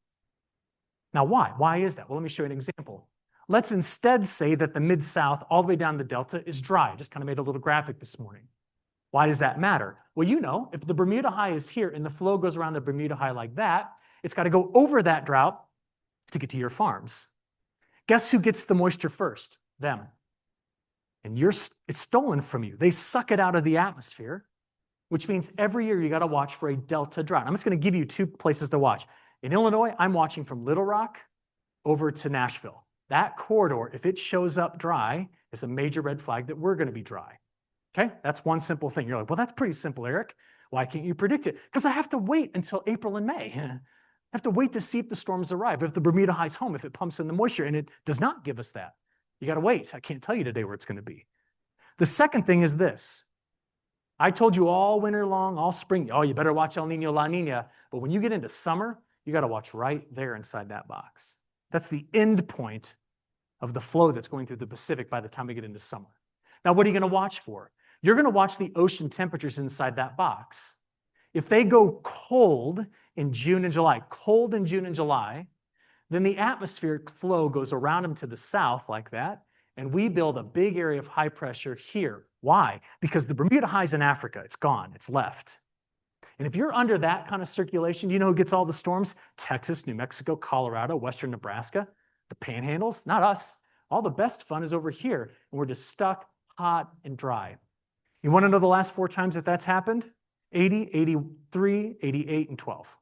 Now, why? Why is that? Well, let me show you an example. Let's instead say that the Mid-South all the way down the Delta is dry. I just kind of made a little graphic this morning. Why does that matter? Well, if the Bermuda High is here and the flow goes around the Bermuda High like that, it's got to go over that drought to get to your farms. Guess who gets the moisture first? Them. And it's stolen from you. They suck it out of the atmosphere, which means every year you got to watch for a delta drought. I'm just going to give you 2 places to watch. In Illinois, I'm watching from Little Rock over to Nashville. That corridor, if it shows up dry, is a major red flag that we're going to be dry. Okay? That's one simple thing. You're like, well, that's pretty simple, Eric. Why can't you predict it? Because I have to wait until April and May. I have to wait to see if the storms arrive, if the Bermuda High's home, if it pumps in the moisture, and it does not give us that. You got to wait. I can't tell you today where it's going to be. The second thing is this. I told you all winter long, all spring, oh, you better watch El Nino, La Nina. But when you get into summer, you got to watch right there inside that box. That's the end point of the flow that's going through the Pacific by the time we get into summer. Now, what are you going to watch for? You're going to watch the ocean temperatures inside that box. If they go cold in June and July, then the atmospheric flow goes around them to the south like that, and we build a big area of high pressure here. Why? Because the Bermuda High's in Africa. It's gone. It's left. And if you're under that kind of circulation, you know who gets all the storms? Texas, New Mexico, Colorado, western Nebraska, the panhandles, not us. All the best fun is over here, and we're just stuck, hot, and dry. You want to know the last 4 times that that's happened? 80, 83, 88, and 12.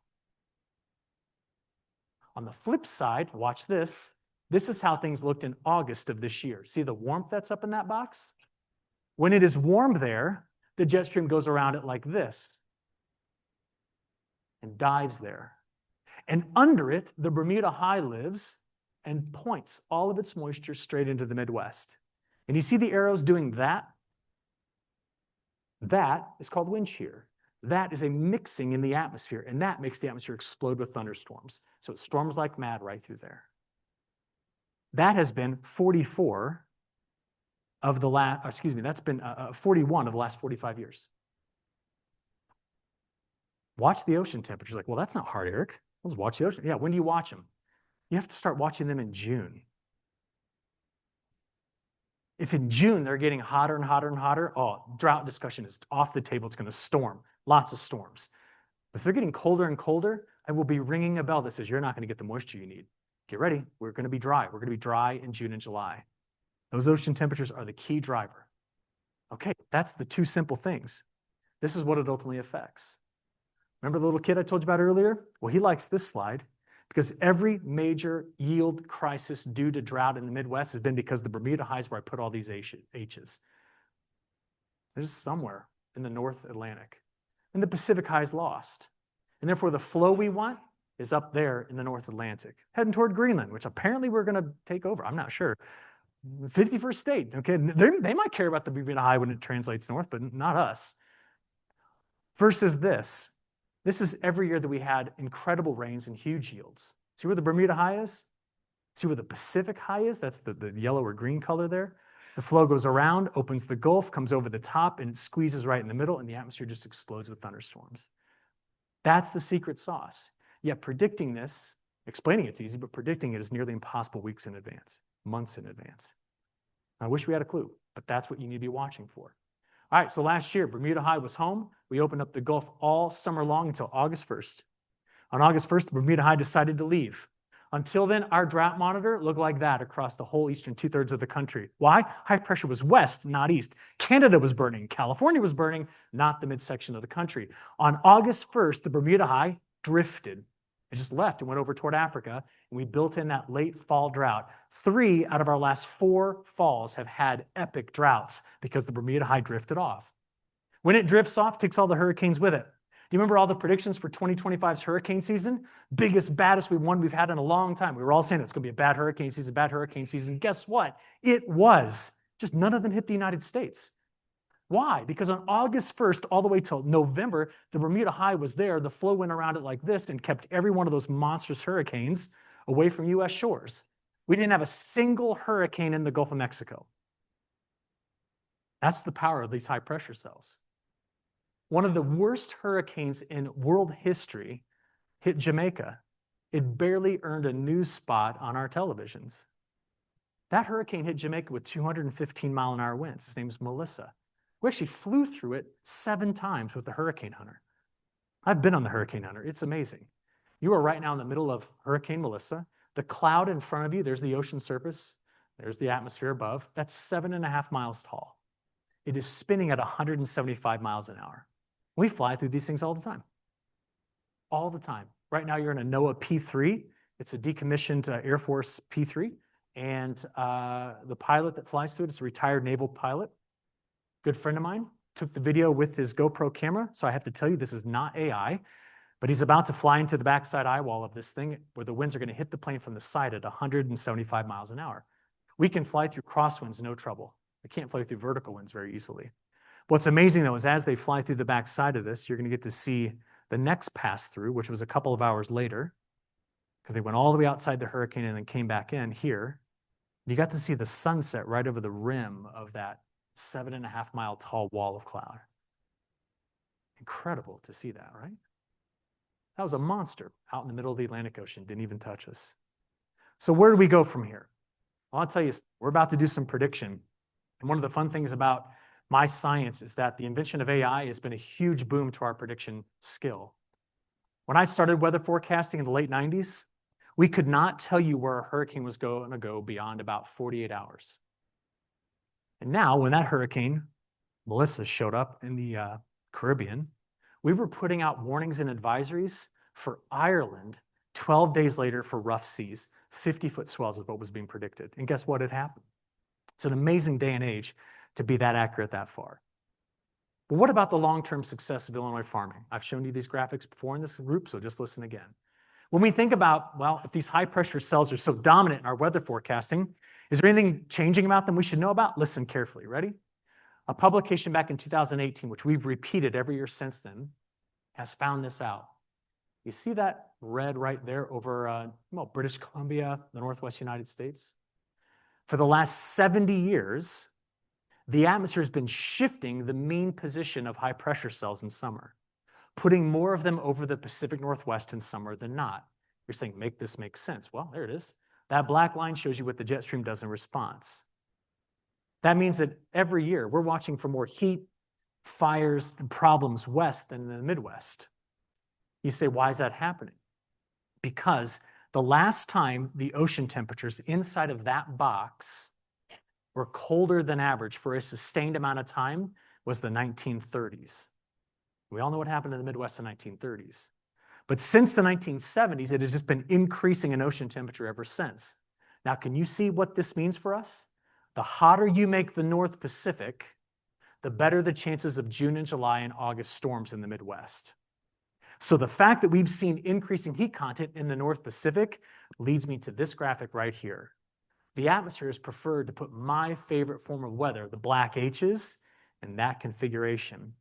On the flip side, watch this. This is how things looked in August of this year. See the warmth that's up in that box? When it is warm there, the jet stream goes around it like this and dives there. And under it, the Bermuda High lives and points all of its moisture straight into the Midwest. And you see the arrows doing that? That is called wind shear. That is a mixing in the atmosphere, and that makes the atmosphere explode with thunderstorms. So it storms like mad right through there. That has been 44 of the last, that's been 41 of the last 45 years. Watch the ocean temperatures. Like, well, that's not hard, Eric. Let's watch the ocean. Yeah, when do you watch them? You have to start watching them in June. If in June they're getting hotter and hotter and hotter, oh, drought discussion is off the table. It's going to storm. Lots of storms. If they're getting colder and colder, I will be ringing a bell that says you're not going to get the moisture you need. Get ready. We're going to be dry. We're going to be dry in June and July. Those ocean temperatures are the key driver. Okay, that's the 2 simple things. This is what it ultimately affects. Remember the little kid I told you about earlier? Well, he likes this slide because every major yield crisis due to drought in the Midwest has been because the Bermuda Highs where I put all these H's. There's somewhere in the North Atlantic. And the Pacific High's lost. And therefore the flow we want is up there in the North Atlantic, heading toward Greenland, which apparently we're going to take over. I'm not sure. 51st state, okay? They might care about the Bermuda High when it translates north, but not us. Versus this. This is every year that we had incredible rains and huge yields. See where the Bermuda High is? See where the Pacific High is? That's the yellow or green color there. The flow goes around, opens the Gulf, comes over the top, and it squeezes right in the middle, and the atmosphere just explodes with thunderstorms. That's the secret sauce. Yet predicting this Explaining it's easy, but predicting it is nearly impossible weeks in advance, months in advance. I wish we had a clue, but that's what you need to be watching for. All right, so last year, Bermuda High was home. We opened up the Gulf all summer long until August 1st. On August 1st, the Bermuda High decided to leave. Until then, our drought monitor looked like that across the whole eastern two-thirds of the country. Why? High pressure was west, not east. Canada was burning. California was burning, not the midsection of the country. On August 1st, the Bermuda High drifted. It just left and went over toward Africa, and we built in that late fall drought. 3 out of our last 4 falls have had epic droughts because the Bermuda High drifted off. When it drifts off, it takes all the hurricanes with it. Do you remember all the predictions for 2025's hurricane season? Biggest, baddest one we've had in a long time. We were all saying it's going to be a bad hurricane season, bad hurricane season. Guess what? It was. Just none of them hit the United States. Why? Because on August 1st, all the way till November, the Bermuda High was there. The flow went around it like this and kept every one of those monstrous hurricanes away from U.S. shores. We didn't have a single hurricane in the Gulf of Mexico. That's the power of these high pressure cells. One of the worst hurricanes in world history hit Jamaica. It barely earned a news spot on our televisions. That hurricane hit Jamaica with 215-mile-an-hour winds. His name is Melissa. We actually flew through it 7 times with the Hurricane Hunter. I've been on the Hurricane Hunter. It's amazing. You are right now in the middle of Hurricane Melissa. The cloud in front of you, there's the ocean surface. There's the atmosphere above. That's 7.5 miles tall. It is spinning at 175 miles an hour. We fly through these things all the time. All the time. Right now, you're in a NOAA P3. It's a decommissioned Air Force P3. And the pilot that flies through it is a retired naval pilot. Good friend of mine took the video with his GoPro camera. So I have to tell you, this is not AI. But he's about to fly into the backside eye wall of this thing where the winds are going to hit the plane from the side at 175 miles an hour. We can fly through crosswinds, no trouble. We can't fly through vertical winds very easily. What's amazing, though, is as they fly through the back side of this, you're going to get to see the next pass through, which was a couple of hours later, because they went all the way outside the hurricane and then came back in here. You got to see the sunset right over the rim of that 7.5-mile tall wall of cloud. Incredible to see that, right? That was a monster out in the middle of the Atlantic Ocean, didn't even touch us. So where do we go from here? Well, I'll tell you, we're about to do some prediction. And one of the fun things about my science is that the invention of AI has been a huge boom to our prediction skill. When I started weather forecasting in the late 90s, we could not tell you where a hurricane was going to go beyond about 48 hours. And now, when that hurricane, Melissa, showed up in the Caribbean, we were putting out warnings and advisories for Ireland 12 days later for rough seas. 50-foot swells is what was being predicted. And guess what had happened? It's an amazing day and age to be that accurate that far. But what about the long-term success of Illinois farming? I've shown you these graphics before in this group, so just listen again. When we think about, well, if these high-pressure cells are so dominant in our weather forecasting, is there anything changing about them we should know about? Listen carefully. Ready? A publication back in 2018, which we've repeated every year since then, has found this out. You see that red right there over British Columbia, the Northwest United States? For the last 70 years, the atmosphere has been shifting the mean position of high-pressure cells in summer, putting more of them over the Pacific Northwest in summer than not. You're saying, make this make sense. Well, there it is. That black line shows you what the jet stream does in response. That means that every year we're watching for more heat, fires, and problems west than in the Midwest. You say, why is that happening? Because the last time the ocean temperatures inside of that box were colder than average for a sustained amount of time was the 1930s. We all know what happened in the Midwest in the 1930s. But since the 1970s, it has just been increasing in ocean temperature ever since. Now, can you see what this means for us? The hotter you make the North Pacific, the better the chances of June and July and August storms in the Midwest. So the fact that we've seen increasing heat content in the North Pacific leads me to this graphic right here. The atmosphere is preferred to put my favorite form of weather, the black H's, in that configuration.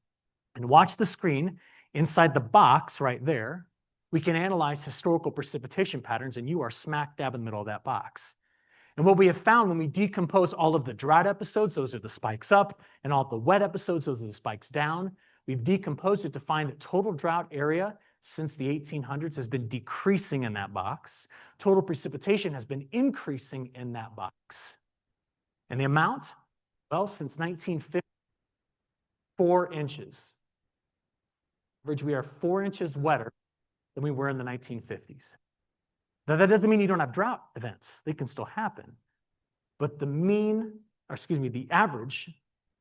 And watch the screen. Inside the box right there, we can analyze historical precipitation patterns, and you are smack dab in the middle of that box. And what we have found when we decompose all of the drought episodes, those are the spikes up, and all of the wet episodes, those are the spikes down. We've decomposed it to find that total drought area since the 1800s has been decreasing in that box. Total precipitation has been increasing in that box. And the amount? Well, since 1950, 4 inches. Average, we are 4 inches wetter than we were in the 1950s. Now, that doesn't mean you don't have drought events. They can still happen. But the average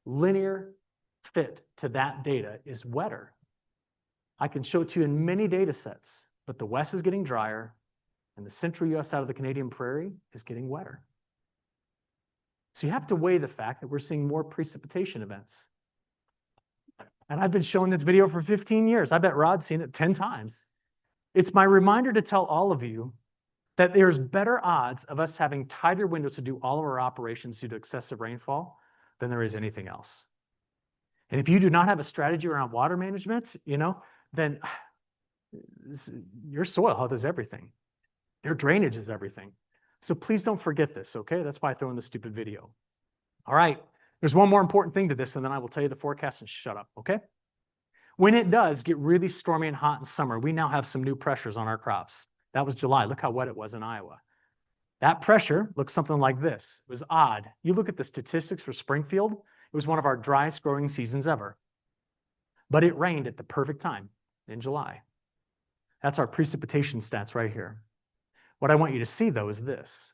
linear fit to that data is wetter. I can show it to you in many data sets, but the West is getting drier and the central US out of the Canadian prairie is getting wetter. So you have to weigh the fact that we're seeing more precipitation events. And I've been showing this video for 15 years. I bet Rod's seen it 10 times. It's my reminder to tell all of you that there's better odds of us having tighter windows to do all of our operations due to excessive rainfall than there is anything else. And if you do not have a strategy around water management, then your soil health is everything. Your drainage is everything. So please don't forget this, okay? That's why I throw in this stupid video. All right, there's one more important thing to this, and then I will tell you the forecast and shut up, okay? When it does get really stormy and hot in summer, we now have some new pressures on our crops. That was July. Look how wet it was in Iowa. That pressure looks something like this. It was odd. You look at the statistics for Springfield, it was one of our driest growing seasons ever. But it rained at the perfect time in July. That's our precipitation stats right here. What I want you to see, though, is this.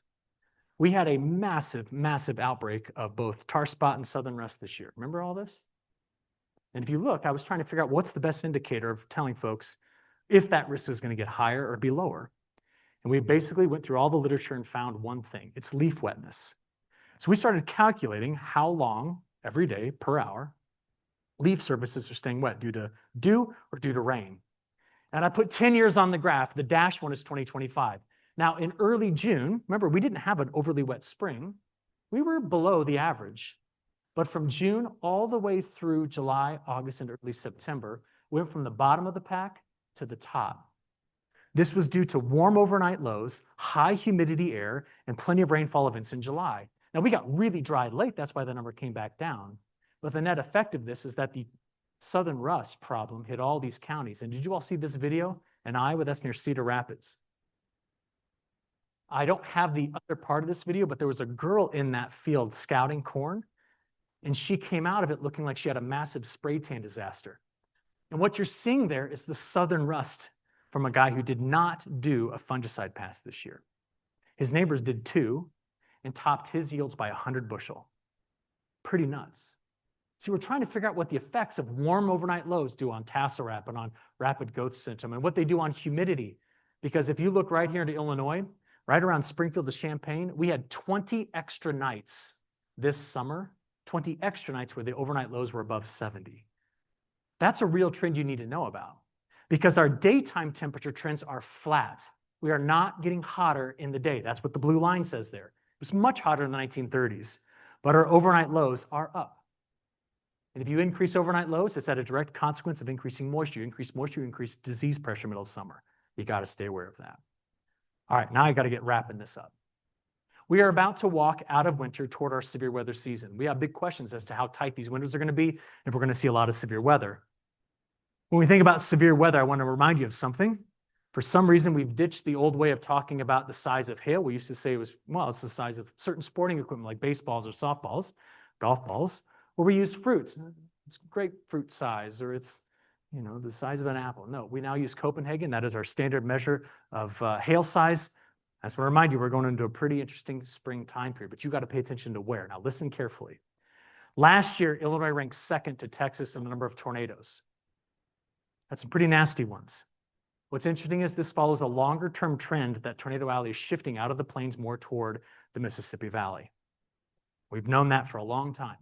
We had a massive, massive outbreak of both tar spot and southern rust this year. Remember all this? And if you look, I was trying to figure out what's the best indicator of telling folks if that risk is going to get higher or be lower. And we basically went through all the literature and found one thing. It's leaf wetness. So we started calculating how long every day per hour leaf surfaces are staying wet due to dew or due to rain. And I put 10 years on the graph. The dashed one is 2025. Now, in early June, remember, we didn't have an overly wet spring. We were below the average. But from June all the way through July, August, and early September, we went from the bottom of the pack to the top. This was due to warm overnight lows, high humidity air, and plenty of rainfall events in July. Now, we got really dry late. That's why the number came back down. But the net effect of this is that the southern rust problem hit all these counties. And did you all see this video in Iowa? That's near Cedar Rapids. I don't have the other part of this video, but there was a girl in that field scouting corn, and she came out of it looking like she had a massive spray tan disaster. And what you're seeing there is the southern rust from a guy who did not do a fungicide pass this year. His neighbors did 2 and topped his yields by 100 bushel. Pretty nuts. See, we're trying to figure out what the effects of warm overnight lows do on tassel wrap and on rapid growth symptom and what they do on humidity. Because if you look right here into Illinois, right around Springfield to Champaign, we had 20 extra nights this summer, 20 extra nights where the overnight lows were above 70. That's a real trend you need to know about because our daytime temperature trends are flat. We are not getting hotter in the day. That's what the blue line says there. It was much hotter in the 1930s, but our overnight lows are up. And if you increase overnight lows, it's at a direct consequence of increasing moisture. You increase disease pressure middle of summer. You got to stay aware of that. All right, now I got to get wrapping this up. We are about to walk out of winter toward our severe weather season. We have big questions as to how tight these windows are going to be if we're going to see a lot of severe weather. When we think about severe weather, I want to remind you of something. For some reason, we've ditched the old way of talking about the size of hail. We used to say it's the size of certain sporting equipment like baseballs or softballs, golf balls, where we use fruits. It's grapefruit size, or it's the size of an apple. No, we now use Copenhagen. That is our standard measure of hail size. I just want to remind you, we're going into a pretty interesting spring time period, but you got to pay attention to where. Now, listen carefully. Last year, Illinois ranked second to Texas in the number of tornadoes. That's some pretty nasty ones. What's interesting is this follows a longer-term trend that Tornado Alley is shifting out of the plains more toward the Mississippi Valley. We've known that for a long time.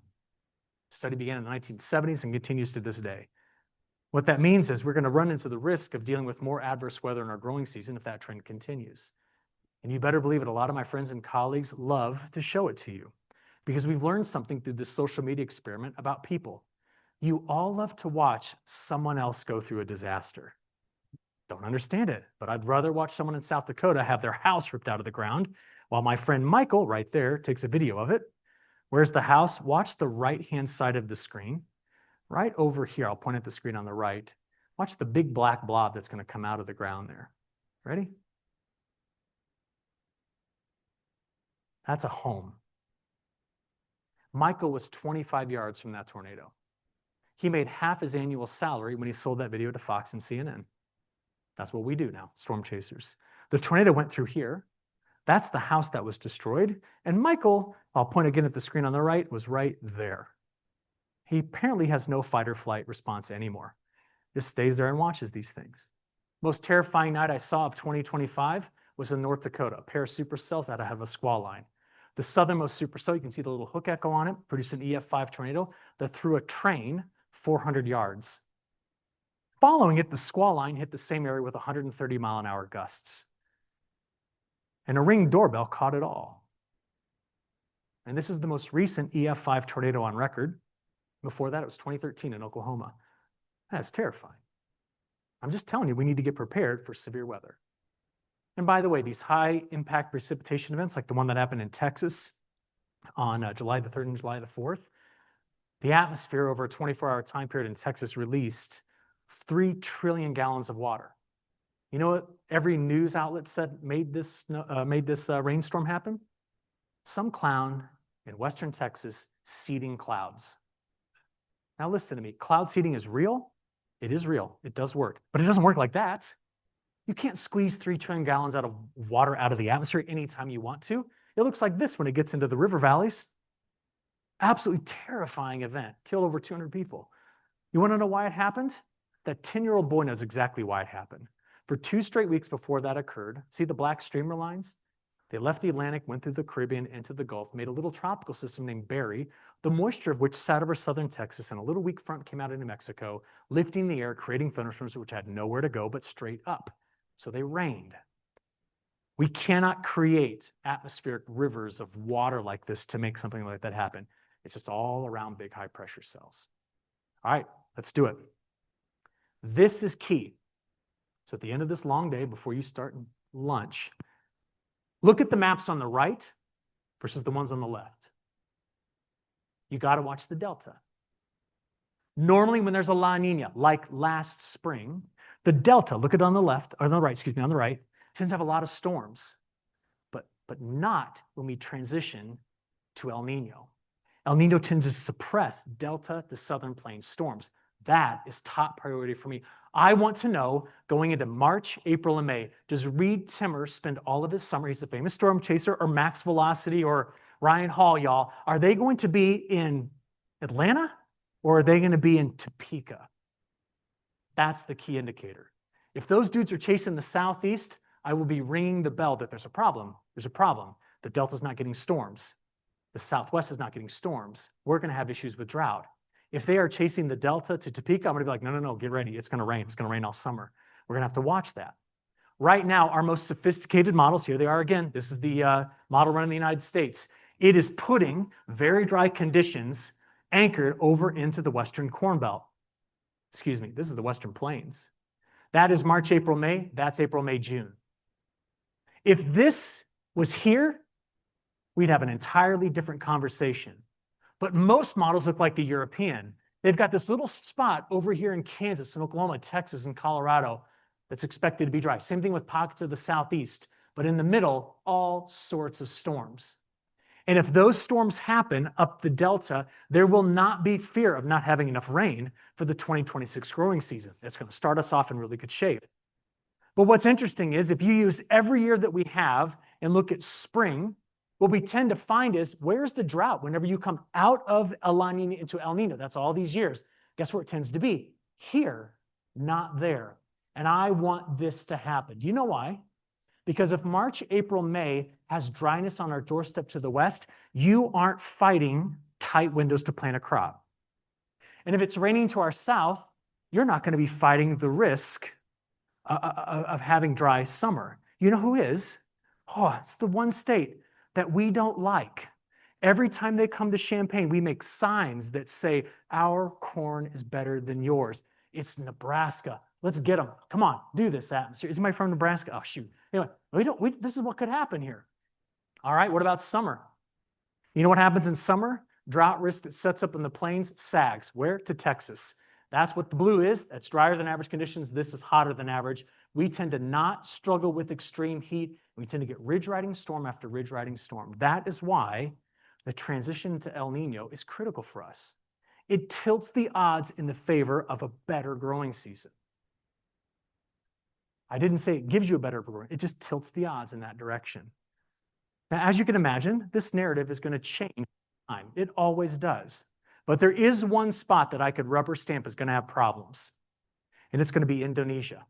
The study began in the 1970s and continues to this day. What that means is we're going to run into the risk of dealing with more adverse weather in our growing season if that trend continues. And you better believe it, a lot of my friends and colleagues love to show it to you because we've learned something through this social media experiment about people. You all love to watch someone else go through a disaster. Don't understand it, but I'd rather watch someone in South Dakota have their house ripped out of the ground while my friend Michael right there takes a video of it. Where's the house? Watch the right-hand side of the screen. Right over here, I'll point at the screen on the right. Watch the big black blob that's going to come out of the ground there. Ready? That's a home. Michael was 25 yards from that tornado. He made half his annual salary when he sold that video to Fox and CNN. That's what we do now, storm chasers. The tornado went through here. That's the house that was destroyed. And Michael, I'll point again at the screen on the right, was right there. He apparently has no fight or flight response anymore. Just stays there and watches these things. Most terrifying night I saw of 2025 was in North Dakota, a pair of supercells out of a squall line. The southernmost supercell, you can see the little hook echo on it, produced an EF5 tornado that threw a train 400 yards. Following it, the squall line hit the same area with 130-mile-an-hour gusts. And a Ring doorbell caught it all. And this is the most recent EF5 tornado on record. Before that, it was 2013 in Oklahoma. That's terrifying. I'm just telling you, we need to get prepared for severe weather. And by the way, these high impact precipitation events, like the one that happened in Texas on July the 3rd and July the 4th, the atmosphere over a 24-hour time period in Texas released 3 trillion gallons of water. You know what every news outlet said made this rainstorm happen? Some clown in Western Texas seeding clouds. Now listen to me, cloud seeding is real. It is real, it does work, but it doesn't work like that. You can't squeeze 3 trillion gallons of water out of the atmosphere anytime you want to. It looks like this when it gets into the river valleys. Absolutely terrifying event, killed over 200 people. You want to know why it happened? That 10-year-old boy knows exactly why it happened. For 2 straight weeks before that occurred, see the black streamer lines? They left the Atlantic, went through the Caribbean, into the Gulf, made a little tropical system named Barry, the moisture of which sat over southern Texas, and a little weak front came out of New Mexico, lifting the air, creating thunderstorms which had nowhere to go but straight up. So they rained. We cannot create atmospheric rivers of water like this to make something like that happen. It's just all around big high pressure cells. All right, let's do it. This is key. So at the end of this long day, before you start lunch, look at the maps on the right versus the ones on the left. You got to watch the delta. Normally when there's a La Nina, like last spring, the delta, look at it on the left, or on the right, excuse me, on the right, tends to have a lot of storms, but not when we transition to El Nino. El Nino tends to suppress delta to southern plains storms. That is top priority for me. I want to know, going into March, April, and May, does Reed Timmer spend all of his summer, he's a famous storm chaser, or Max Velocity, or Ryan Hall, y'all, are they going to be in Atlanta, or are they going to be in Topeka? That's the key indicator. If those dudes are chasing the southeast, I will be ringing the bell that there's a problem. There's a problem. The Delta's not getting storms. The Southwest is not getting storms. We're going to have issues with drought. If they are chasing the Delta to Topeka, I'm going to be like, no, get ready. It's going to rain. It's going to rain all summer. We're going to have to watch that. Right now, our most sophisticated models, here they are again. This is the model run in the United States. It is putting very dry conditions anchored over into the Western Corn Belt. Excuse me, this is the Western Plains. That is March, April, May. That's April, May, June. If this was here, we'd have an entirely different conversation. But most models look like the European. They've got this little spot over here in Kansas and Oklahoma, Texas, and Colorado that's expected to be dry. Same thing with pockets of the southeast. But in the middle, all sorts of storms. And if those storms happen up the Delta, there will not be fear of not having enough rain for the 2026 growing season. It's going to start us off in really good shape. But what's interesting is if you use every year that we have and look at spring, what we tend to find is where's the drought whenever you come out of a La Nina into El Nino? That's all these years. Guess where it tends to be? Here, not there. And I want this to happen. Do you know why? Because if March, April, May has dryness on our doorstep to the west, you aren't fighting tight windows to plant a crop. And if it's raining to our south, you're not going to be fighting the risk of having dry summer. You know who is? Oh, it's the one state that we don't like. Every time they come to Champaign, we make signs that say, our corn is better than yours. It's Nebraska. Let's get them. Come on, do this atmosphere. Is anybody from Nebraska? Oh, shoot. Anyway, this is what could happen here. All right, what about summer? You know what happens in summer? Drought risk that sets up in the plains sags. Where? To Texas. That's what the blue is. That's drier than average conditions. This is hotter than average. We tend to not struggle with extreme heat. We tend to get ridge riding storm after ridge riding storm. That is why the transition to El Nino is critical for us. It tilts the odds in the favor of a better growing season. I didn't say it gives you a better growing, it just tilts the odds in that direction. Now, as you can imagine, this narrative is going to change over time. It always does. But there is one spot that I could rubber stamp is going to have problems, and it's going to be Indonesia.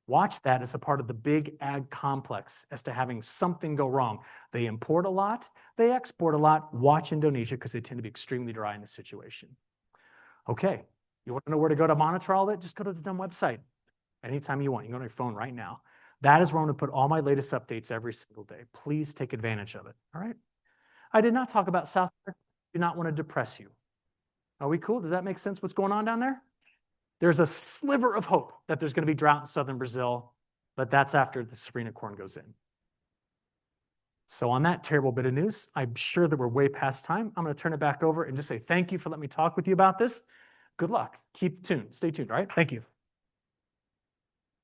Watch that as a part of the big ag complex as to having something go wrong. They import a lot, they export a lot. Watch Indonesia because they tend to be extremely dry in this situation. Okay, you want to know where to go to monitor all that? Just go to the dumb website anytime you want. You can go on your phone right now. That is where I'm going to put all my latest updates every single day. Please take advantage of it, all right? I did not talk about South America. I do not want to depress you. Are we cool? Does that make sense what's going on down there? There's a sliver of hope that there's going to be drought in southern Brazil, but that's after the safrinha corn goes in. So on that terrible bit of news, I'm sure that we're way past time. I'm going to turn it back over and just say thank you for letting me talk with you about this. Good luck. Keep tuned. Stay tuned, all right? Thank you.